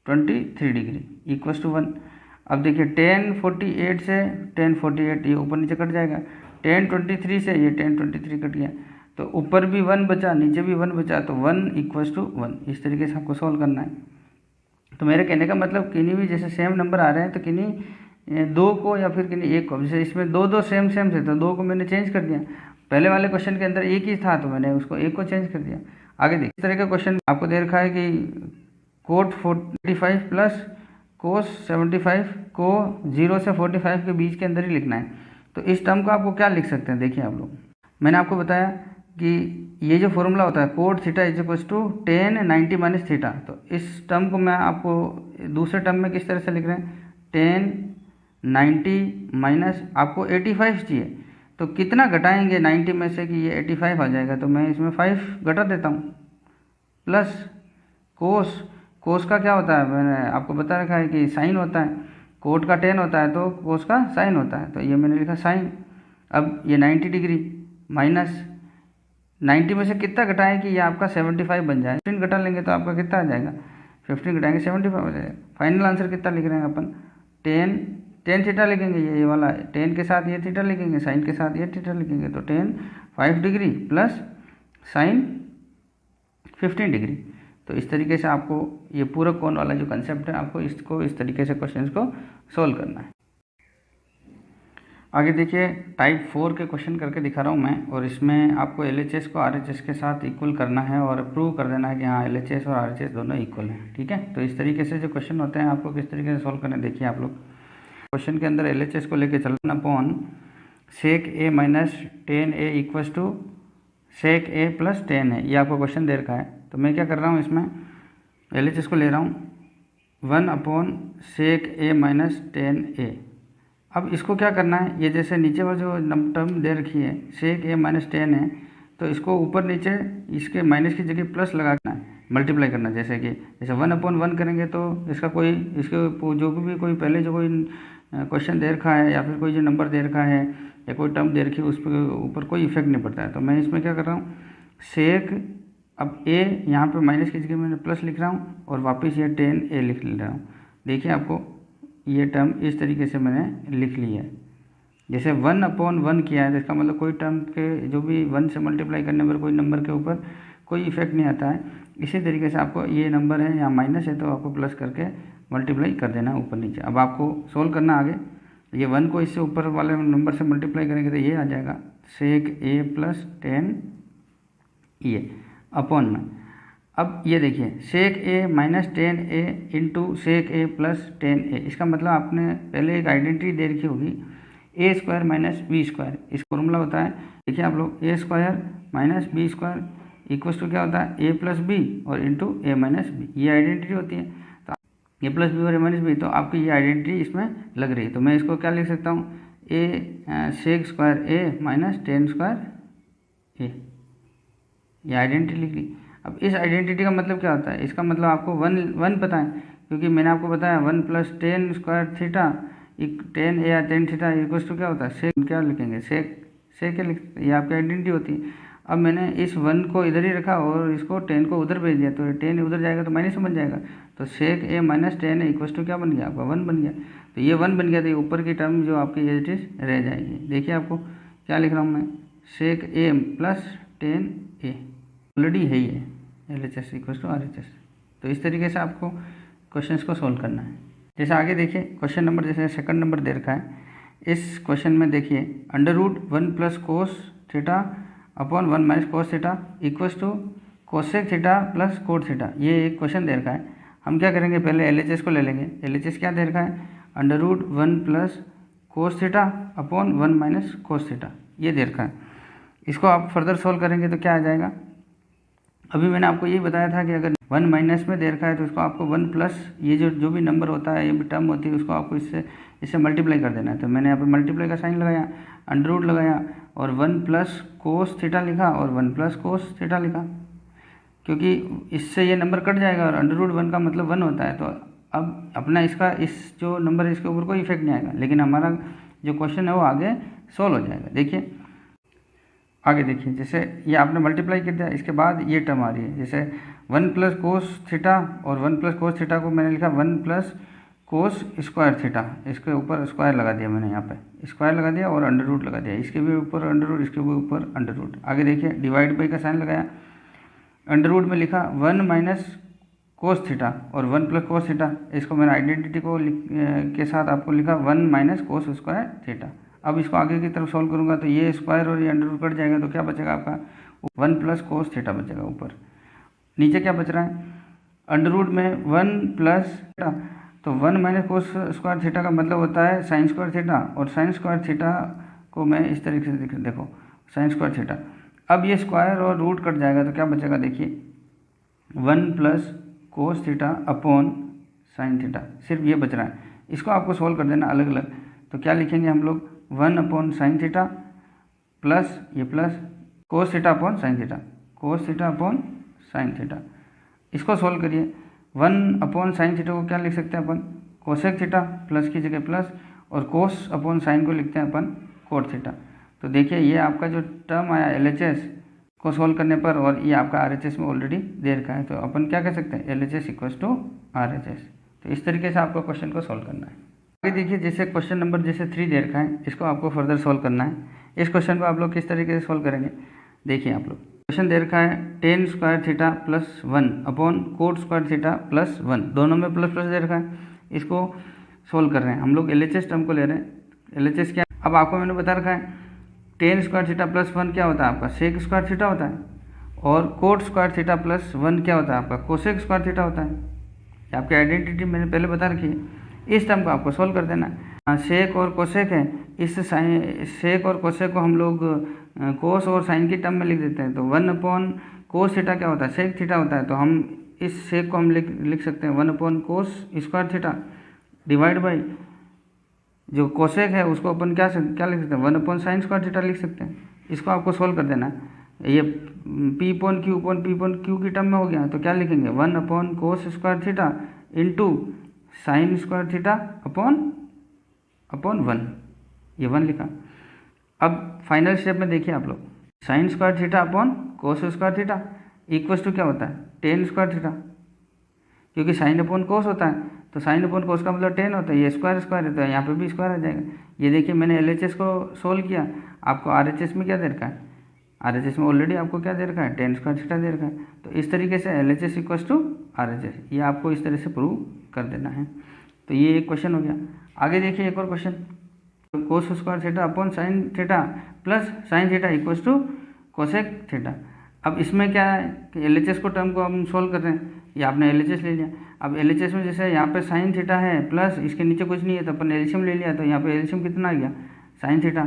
23 degree equals to 1। अब देखिए tan 48 से tan 48 ये ऊपर नीचे कट जाएगा, tan 23 से ये tan 23 कट गया, तो ऊपर भी 1 बचा नीचे भी 1 बचा, तो 1 इक्वल्स टू 1। इस तरीके से आपको सॉल्व करना है। तो मेरे कहने का मतलब किन्हीं भी जैसे सेम नंबर आ रहे हैं तो किन्हीं दो को या फिर किन्हीं एक को, जैसे इसमें दो सेम थे तो दो को मैंने चेंज कर दिया। पहले वाले क्वेश्चन के अंदर एक ही था तो मैंने उसको एक को चेंज कर दिया। आगे देखिए इस तरह का क्वेश्चन आपको दे रखा है कि कोट 45 प्लस कोस 75 को 0 से 45 के बीच के अंदर ही लिखना है। तो इस टर्म को आपको क्या लिख सकते हैं। देखिए आप लोग, मैंने आपको बताया कि ये जो फॉर्मूला होता है cot theta is equals to tan 90 minus theta, तो इस टर्म को मैं आपको दूसरे टर्म में किस तरह से लिख रहे हैं tan 90 माइनस आपको 85 चाहिए, तो कितना घटाएंगे 90 में से कि ये 85 आ जाएगा, तो मैं इसमें 5 घटा देता हूँ, प्लस कोस का क्या होता है मैंने आपको बता रखा है कि साइन होता है, कोट का tan होता है तो कोस का साइन होता है, तो ये मैंने लिखा साइन। अब ये 90 डिग्री माइनस 90 में से कितना घटाएं कि ये आपका 75 बन जाए, 15 घटा लेंगे तो आपका कितना आ जाएगा 15 घटाएंगे 75 हो जाएगा। फाइनल आंसर कितना लिख रहे हैं अपन tan थीटा लिखेंगे, ये वाला tan के साथ ये थीटा लिखेंगे, साइन के साथ ये थीटा लिखेंगे, तो tan 5 degree plus sign 15 degree. तो इस तरीके से आपको ये पूरक कोण वाला जो कंसेप्ट है, आपको इसको इस तरीके से क्वेश्चन को सोल्व करना है। आगे देखिए, टाइप 4 के क्वेश्चन करके दिखा रहा हूँ मैं, और इसमें आपको LHS को RHS के साथ इक्वल करना है और प्रूव कर देना है कि हाँ LHS और RHS दोनों इक्वल हैं। ठीक है, तो इस तरीके से जो क्वेश्चन होते हैं आपको किस तरीके से सोल्व करना है, देखिए आप लोग क्वेश्चन के अंदर LHS को लेके चलना upon sec a minus 10a equals to sec a plus 10a, ये आपको क्वेश्चन दे रखा है। तो मैं क्या कर रहा हूँ, इसमें LHS को ले रहा हूँ 1 upon sec a minus 10a। अब इसको क्या करना है, ये जैसे नीचे वाला जो टर्म दे रखी है sec a माइनस 10 है, तो इसको ऊपर नीचे इसके माइनस की जगह प्लस लगाना है, मल्टीप्लाई करना। जैसे 1 अपॉन 1 करेंगे तो इसका कोई इसके जो भी कोई पहले जो कोई क्वेश्चन दे रखा है या फिर कोई जो नंबर दे रखा है या कोई टर्म दे रखी है उस पर ऊपर कोई इफेक्ट नहीं पड़ता है। तो मैं इसमें क्या कर रहा हूँ, सेक अब a यहाँ पे माइनस की जगह मैंने प्लस लिख रहा हूँ और वापस ये 10a लिख ले रहा हूँ। देखिए आपको ये टर्म इस तरीके से मैंने लिख ली है। जैसे 1 अपॉन 1 किया है तो इसका मतलब कोई टर्म के जो भी 1 से मल्टीप्लाई करने पर कोई नंबर के ऊपर कोई इफेक्ट नहीं आता है। इसी तरीके से आपको ये नंबर है यहाँ माइनस है तो आपको प्लस करके मल्टीप्लाई कर देना ऊपर नीचे। अब आपको सोल्व करना आगे, ये 1 को इससे ऊपर वाले नंबर से मल्टीप्लाई करेंगे तो ये आ जाएगा sec a प्लस 10 ये अपॉन में। अब ये देखिए sec a minus 10a into sec a plus 10a, इसका मतलब आपने पहले एक आइडेंटिटी दे रखी होगी a square minus b square. इस फॉर्मूला होता है, देखिए आप लोग a square minus b square equals to क्या होता है a प्लस बी और इंटू a माइनस बी, ये आइडेंटिटी होती है। तो a प्लस बी और a माइनस बी, तो आपकी ये आइडेंटिटी इसमें लग रही है। तो मैं इसको क्या लिख सकता हूँ, a sec square a minus 10 square a, ये आइडेंटिटी लिख ली। अब इस आइडेंटिटी का मतलब क्या होता है, इसका मतलब आपको वन पता है, क्योंकि मैंने आपको बताया 1 प्लस 10 स्क्वायर थीटा 10 या 10 थीटा इक्वल्स टू क्या होता है सेक, क्या लिखेंगे सेक ये आपकी आइडेंटिटी होती है। अब मैंने इस 1 को इधर ही रखा और इसको 10 को उधर भेज दिया, तो 10 उधर जाएगा तो माइनस में बन जाएगा। तो sec a minus 10 equals to क्या बन गया आपका 1 बन गया। तो ये 1 बन गया तो ये ऊपर की टर्म जो आपकी एज इट इज रह जाएगी। देखिए आपको क्या लिख रहा हूँ मैं, sec a plus 10a already है ये LHS इक्वल्स टू RHS। तो इस तरीके से आपको क्वेश्चंस को सोल्व करना है। जैसे आगे देखिए क्वेश्चन नंबर, जैसे सेकंड नंबर दे रखा है, इस क्वेश्चन में देखिए √1 plus cos theta upon 1 minus cos theta equals to cosec theta plus cot theta, ये एक क्वेश्चन दे रखा है। हम क्या करेंगे, पहले LHS को ले लेंगे। LHS क्या दे रखा है, √1 plus cos theta upon 1 minus cos theta, ये दे रखा है। इसको आप फर्दर सोल्व करेंगे तो क्या आ जाएगा, अभी मैंने आपको यही बताया था कि अगर 1 माइनस में दे रखा है तो इसको आपको 1 प्लस ये जो भी नंबर होता है, ये भी टर्म होती है, उसको आपको इससे मल्टीप्लाई कर देना है। तो मैंने यहाँ पर मल्टीप्लाई का साइन लगाया, अंडर लगाया और 1 प्लस कोस थीटा लिखा और 1 प्लस कोस थीटा लिखा, क्योंकि इससे ये नंबर कट जाएगा और √1 का मतलब 1 होता है। तो अब अपना इसका इस जो नंबर है इसके ऊपर कोई इफेक्ट नहीं आएगा, लेकिन हमारा जो क्वेश्चन है वो आगे सोल्व हो जाएगा। देखिए आगे देखिए, जैसे ये आपने मल्टीप्लाई कर दिया, इसके बाद ये टर्म आ रही है, जैसे 1 प्लस कोस थीटा और 1 प्लस कोस थीटा को मैंने लिखा 1 प्लस कोस स्क्वायर थीटा, इसके ऊपर स्क्वायर लगा दिया मैंने, यहाँ पे स्क्वायर लगा दिया और अंडर लगा दिया, इसके भी ऊपर अंडर इसके भी ऊपर अंडर। आगे देखिए डिवाइड बाई का साइन लगाया, अंडर में लिखा 1 माइनस कोस थीटा और 1 प्लस कोस थीटा, इसको मैंने आइडेंटिटी को के साथ आपको लिखा 1 माइनस कोस स्क्वायर थीटा। अब इसको आगे की तरफ सॉल्व करूंगा तो ये स्क्वायर और ये अंडर कट जाएगा, तो क्या बचेगा आपका 1 प्लस कोस थीटा बचेगा ऊपर। नीचे क्या बच रहा है, अंडर में 1 प्लस थीटा, तो 1 माइनस कोस स्क्वायर थीटा का मतलब होता है साइन स्क्वायर थीटा, और साइन स्क्वायर थीटा को मैं इस तरीके से देखो साइन स्क्वायर थीटा। अब ये स्क्वायर और रूट कट जाएगा तो क्या बचेगा, देखिए 1 plus cos theta upon sine theta, सिर्फ ये बच रहा है। इसको आपको सोल्व कर देना अलग अलग। तो क्या लिखेंगे हम लोग, 1 अपॉन साइन थीटा प्लस ये plus cos theta upon sine theta, cos theta upon sine theta. इसको सोल्व करिए, 1 अपॉन साइन थीटा को क्या लिख सकते हैं अपन, कोसेक थीटा, प्लस की जगह प्लस, और कोस अपॉन साइन को लिखते हैं अपन कोट थीटा। तो देखिए ये आपका जो टर्म आया LHS को सोल्व करने पर, और ये आपका RHS में ऑलरेडी दे रखा है, तो अपन क्या कह सकते हैं LHS इक्वल्स टू RHS। तो इस तरीके से आपको क्वेश्चन को सोल्व करना है। आगे देखिए, जैसे क्वेश्चन नंबर जैसे 3 दे रखा है, इसको आपको फर्दर सोल्व करना है। इस क्वेश्चन को आप लोग किस तरीके से सोल्व करेंगे, देखिए आप लोग क्वेश्चन दे रखा है tan square theta plus 1 upon cot square theta plus 1, दोनों में प्लस प्लस दे रखा है। इसको सोल्व कर रहे हैं हम लोग, LHS टर्म को ले रहे हैं। LHS क्या, अब आपको मैंने बता रखा है टेन स्क्वायर थीटा प्लस 1 क्या होता है आपका सेक स्क्वायर थीटा होता है, और कोट स्क्वायर थीटा प्लस 1 क्या होता है आपका कोसेक स्क्वायर थीटा होता है। ये आपकी आइडेंटिटी मैंने पहले बता रखी है। इस टर्म को आपको सोल्व कर देना है। सेक और कोसेक है, इस सेक और कोसेक को हम लोग कोस और साइन की टर्म में लिख देते हैं। तो 1 अपॉन कोस थीटा क्या होता है सेक थीटा होता है, तो हम इस सेक को हम लिख सकते हैं 1 upon cos square theta divide by जो कोसेक है उसको अपन क्या लिख सकते हैं 1 अपॉन साइन स्क्वायर थीटा लिख सकते हैं। इसको आपको सोल्व कर देना है। ये पी अपॉन क्यू की टर्म में हो गया, तो क्या लिखेंगे 1 upon cos square theta into sine square theta upon 1, ये 1 लिखा। अब फाइनल स्टेप में देखिए आप लोग, sine square theta upon cos square theta equals to क्या होता है टेन स्क्वायर थीटा, क्योंकि साइन अपॉन कोस होता है तो साइन अपॉन कोस का मतलब 10 होता है, ये स्क्वायर स्क्वायर है तो यहाँ पे भी स्क्वायर आ जाएगा। ये देखिए मैंने LHS को सोल्व किया, आपको RHS में क्या दे रखा है, RHS में ऑलरेडी आपको क्या दे रखा है 10 स्क्वायर थीटा दे रखा है। तो इस तरीके से LHS इक्वल्स टू RHS, ये आपको इस तरह से प्रूव कर देना है। तो ये एक क्वेश्चन हो गया। आगे देखिए एक और question, cos square theta upon sine theta plus sine theta equals to cosec theta. अब इसमें क्या है कि LHS को टर्म को हम सोल्व कर रहे हैं, ये आपने LHS ले लिया। अब LHS में जैसे यहाँ पे साइन थीटा है प्लस इसके नीचे कुछ नहीं है तो अपन एलसीएम ले लिया, तो यहाँ पे एलसीएम कितना आ गया साइन थीटा।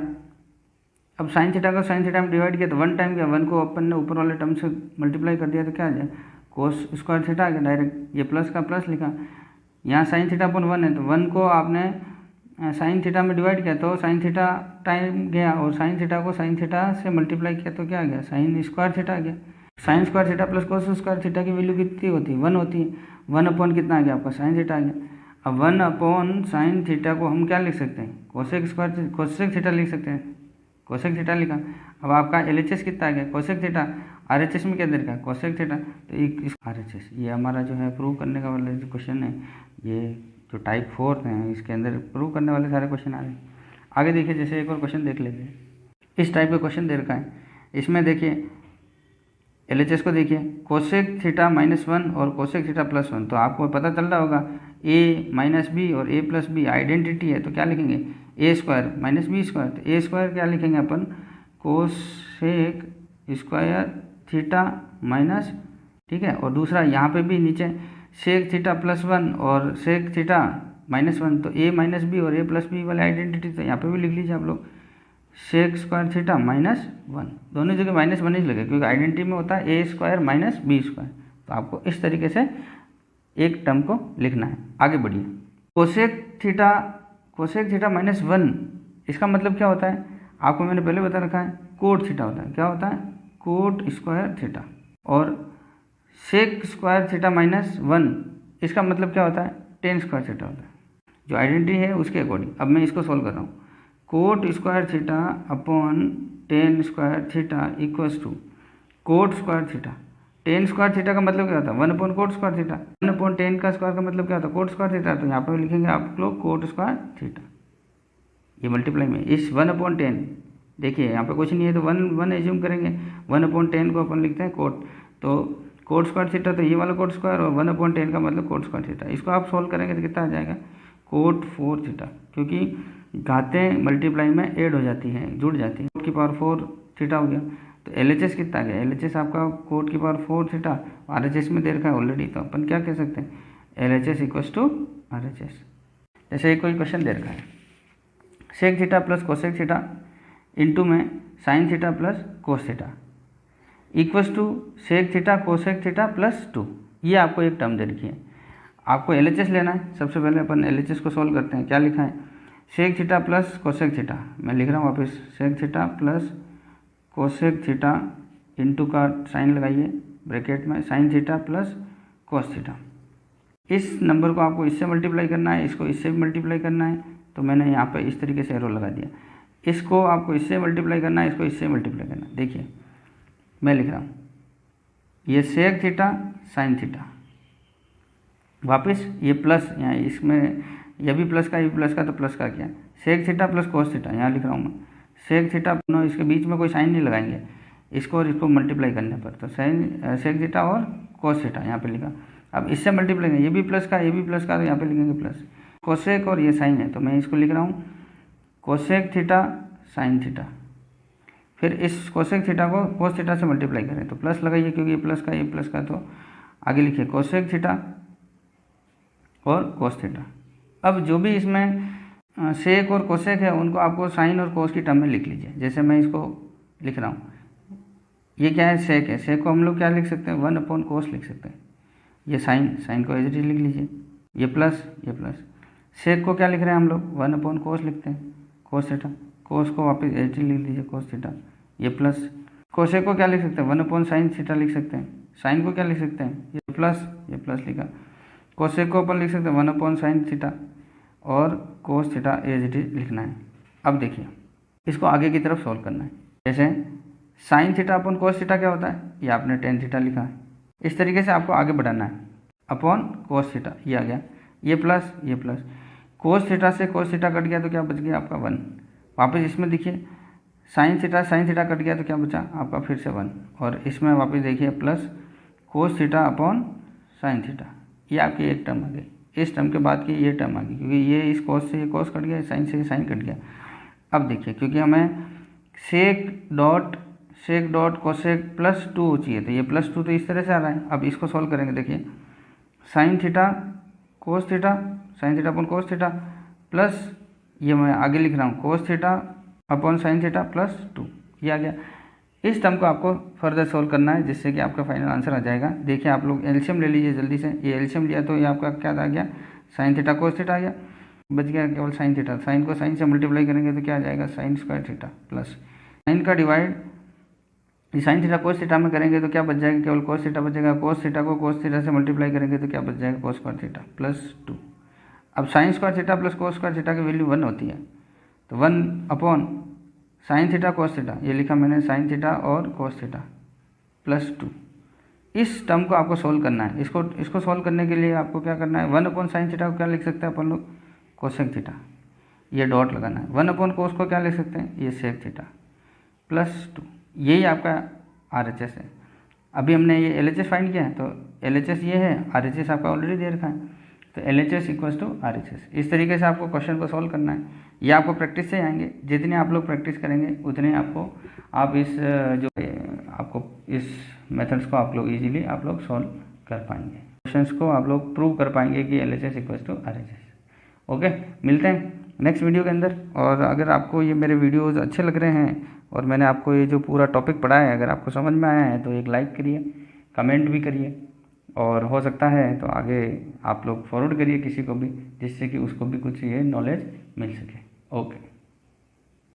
अब साइन थीटा को साइन थीटा में डिवाइड किया तो 1 टाइम गया, 1 को अपन ने ऊपर वाले टर्म से मल्टीप्लाई कर दिया तो क्या आ जाए कोस स्क्वायर थीटा आ गया डायरेक्ट, ये प्लस का प्लस लिखा। यहाँ साइन थीटा अपन 1 है तो 1 को आपने साइन थीटा में डिवाइड किया तो साइन थीटा टाइम गया, और साइन थीटा को साइन थीटा से मल्टीप्लाई किया तो क्या आ गया साइन स्क्वायर थीटा आ गया। Sign square theta plus cos square theta की वैल्यू कितनी होती है 1 होती है, 1 अपॉन कितना आ गया आपका साइन थीटा आ गया। अब 1 अपॉन साइन थीटा को हम क्या लिख सकते हैं कोसेक थीटा लिख सकते हैं, कोसेक थीटा लिखा। अब आपका LHS कितना आ गया कोसेक थीटा, RHS में क्या दे रखा है कोसेक थीटा, तो एक RHS ये हमारा जो है प्रूव करने का वाला जो क्वेश्चन है, ये जो टाइप 4 है इसके अंदर प्रूव करने वाले सारे क्वेश्चन आ रहे हैं। आगे देखिए जैसे एक और क्वेश्चन देख लेते हैं, इस टाइप का क्वेश्चन दे रखा है। इसमें देखिए LHS को देखिए कोसेक थीटा -1 और कोसेक थीटा +1, तो आपको पता चल रहा होगा a माइनस बी और a प्लस बी आइडेंटिटी है, तो क्या लिखेंगे a square minus b square, तो a स्क्वायर क्या लिखेंगे अपन कोसेक स्क्वायर थीटा माइनस, ठीक है। और दूसरा यहाँ पे भी नीचे सेक थीटा +1 और सेक थीटा -1, तो a माइनस बी और a प्लस बी वाली आइडेंटिटी, तो यहाँ पे भी लिख लीजिए आप लोग सेक स्क्वायर थीटा -1, दोनों जगह -1 ही लगे क्योंकि आइडेंटिटी में होता है a square minus b square. तो आपको इस तरीके से एक टर्म को लिखना है। आगे बढ़िए, कोसेक थीटा -1 इसका मतलब क्या होता है, आपको मैंने पहले बता रखा है कोट थीटा होता है, क्या होता है कोट स्क्वायर थीटा। और सेक स्क्वायर थीटा -1 इसका मतलब क्या होता है टेन स्क्वायर थीटा होता है, जो आइडेंटिटी है उसके अकॉर्डिंग। अब मैं इसको सोल्व कर रहा हूँ, cot square theta upon tan square theta equals to cot square theta. Tan square theta का मतलब क्या होता है 1 upon cot square theta, 1 upon tan का स्क्वायर का मतलब क्या होता है कोट स्क्वायर थीटा, तो यहाँ पर लिखेंगे आप लोग कोट स्क्वायर थीटा, ये मल्टीप्लाई में इस 1 अपॉन 10, देखिए यहाँ पे कुछ नहीं है तो 1 एज्यूम करेंगे, 1 अपॉन 10 को अपन लिखते हैं कोट, तो कोट स्क्वायर थीटा तो ये वाला कोट स्क्वायर, और 1 अपॉन 10 का मतलब कोट स्क्वायर थीटा। इसको आप सोल्व करेंगे तो कितना आ जाएगा कोट 4 थीटा, क्योंकि घातें मल्टीप्लाई में ऐड हो जाती हैं, जुड़ जाती हैं। कोट की पावर 4 थीटा हो गया, तो LHS कितना आ गया, LHS आपका कोट की पावर 4 थीटा, RHS में दे रखा है ऑलरेडी, तो अपन क्या कह सकते हैं LHS इक्वल्स टू RHS। जैसे कोई क्वेश्चन दे रखा है sec theta plus cosec theta into में sine theta plus cos theta equals to sec theta cosec theta +2, ये आपको एक टर्म दे रखी है। आपको LHS लेना है, सबसे पहले अपन LHS को सोल्व करते हैं। क्या लिखा है sec theta plus cosec theta, मैं लिख रहा हूँ वापस sec theta plus cosec theta into का साइन लगाइए ब्रैकेट में sine theta plus cos theta. इस नंबर को आपको इससे मल्टीप्लाई करना है, इसको इससे भी मल्टीप्लाई करना है, तो मैंने यहाँ पे इस तरीके से एरो लगा दिया। इसको आपको इससे मल्टीप्लाई करना है, इसको इससे मल्टीप्लाई करना है। देखिए मैं लिख रहा हूँ ये सेक थीटा साइन थीटा, वापस ये प्लस यहाँ इसमें ये भी प्लस का, ये प्लस का, तो प्लस का क्या sec theta plus cos theta, यहाँ लिख रहा हूँ मैं सेक थीटा, इसके बीच में कोई साइन नहीं लगाएंगे, इसको और इसको मल्टीप्लाई करने पर, तो साइन सेक थीटा और कोस थीटा यहाँ पे लिखा। अब इससे मल्टीप्लाई करेंगे, ये भी प्लस का ये भी प्लस का, तो यहाँ पे लिखेंगे प्लस कोसेक और ये साइन है, तो मैं इसको लिख रहा हूँ कोसेक थीटा साइन थीटा। फिर इस कोसेक थीटा को कोस थीटा से मल्टीप्लाई करें तो प्लस लगाइए, क्योंकि ये प्लस का, तो आगे लिखिए कोसेक थीटा और कोस थीटा। अब जो भी इसमें सेक और कोसेक है उनको आपको साइन और कोस की टर्म में लिख लीजिए। जैसे मैं इसको लिख रहा हूँ, ये क्या है, सेक है, सेक को हम लोग क्या लिख सकते हैं, 1/कोस लिख सकते हैं। ये साइन को एज इट इज लिख लीजिए, ये प्लस। सेक को क्या लिख रहे हैं हम लोग, 1/कोस लिखते हैं, कोस थीटा। कोस को वापस एज इट इज लिख लीजिए, कोस थीटा, ये प्लस। कोसेक को क्या लिख सकते हैं, 1/साइन थीटा लिख सकते हैं। साइन को क्या लिख सकते हैं, ये प्लस लिखा। कोसेक को अपन लिख सकते हैं 1/साइन थीटा और cos theta as it is लिखना है। अब देखिए इसको आगे की तरफ सॉल्व करना है। जैसे sine theta upon cos theta क्या होता है, ये आपने टेन थीटा लिखा है। इस तरीके से आपको आगे बढ़ाना है, अपॉन कोस थीटा, ये आ गया, ये प्लस। कोस थीटा से कोस थीटा कट गया तो क्या बच गया आपका 1। वापस इसमें देखिए साइन थीटा कट गया तो क्या बचा आपका फिर से 1। और इसमें वापस देखिए plus cos theta upon sine theta, ये आपकी एक टर्म आ गई। इस टर्म के बाद की ये टर्म आ गई, क्योंकि ये इस कोस से ये कोस कट गया, साइन से ये साइन कट गया। अब देखिए क्योंकि हमें सेक डॉट कोसेक +2 चाहिए, तो ये +2 तो इस तरह से आ रहा है। अब इसको सॉल्व करेंगे, देखिए sign theta cos theta, sine theta upon cos theta plus, ये मैं आगे लिख रहा हूँ कोस थीटा अपॉन साइन थीटा +2, ये आ गया। इस टर्म को आपको फर्दर सॉल्व करना है, जिससे कि आपका फाइनल आंसर आ जाएगा। देखिए आप लोग एलसीएम ले लीजिए जल्दी से, ये एलसीएम लिया तो ये आपका क्या आ गया, साइन थीटा कोस थीटा आ गया, बच गया केवल साइन थीटा। साइन को साइन से मल्टीप्लाई करेंगे तो क्या आ जाएगा, sine square theta plus sine का divide sine theta cos theta में करेंगे तो क्या बच जाएगा, केवल कोस थीटा बचेगा। कोस थीटा को कोस थीटा से मल्टीप्लाई करेंगे तो क्या बच जाएगा, कोस स्क्वायर थीटा +2। अब sign square theta plus cos square theta की वैल्यू 1 होती है, तो 1/ साइन थीटा कोस थीटा, ये लिखा मैंने साइन थीटा और कोस थीटा +2। इस टर्म को आपको सोल्व करना है। इसको सोल्व करने के लिए आपको क्या करना है, 1/ साइन थीटा को क्या लिख सकते हैं अपन लोग, कोसेक थीटा, ये डॉट लगाना है। 1/ कोस को क्या लिख सकते हैं, ये सेक थीटा +2। यही आपका RHS है। अभी हमने ये LHS फाइंड किया है, तो LHS ये है, RHS आपका ऑलरेडी दे रखा है, तो LHS = RHS। इस तरीके से आपको क्वेश्चन को सॉल्व करना है। ये आपको प्रैक्टिस से आएंगे, जितने आप लोग प्रैक्टिस करेंगे उतने आप इस मेथड्स को आप लोग इजीली आप लोग सॉल्व कर पाएंगे। क्वेश्चंस को आप लोग प्रूव कर पाएंगे कि LHS = RHS। ओके, मिलते हैं नेक्स्ट वीडियो के अंदर। और अगर आपको ये मेरे वीडियोज़ अच्छे लग रहे हैं और मैंने आपको ये जो पूरा टॉपिक पढ़ाया है अगर आपको समझ में आया है तो एक लाइक करिए, कमेंट भी करिए, और हो सकता है तो आगे आप लोग फॉरवर्ड करिए किसी को भी, जिससे कि उसको भी कुछ ये नॉलेज मिल सके। ओके।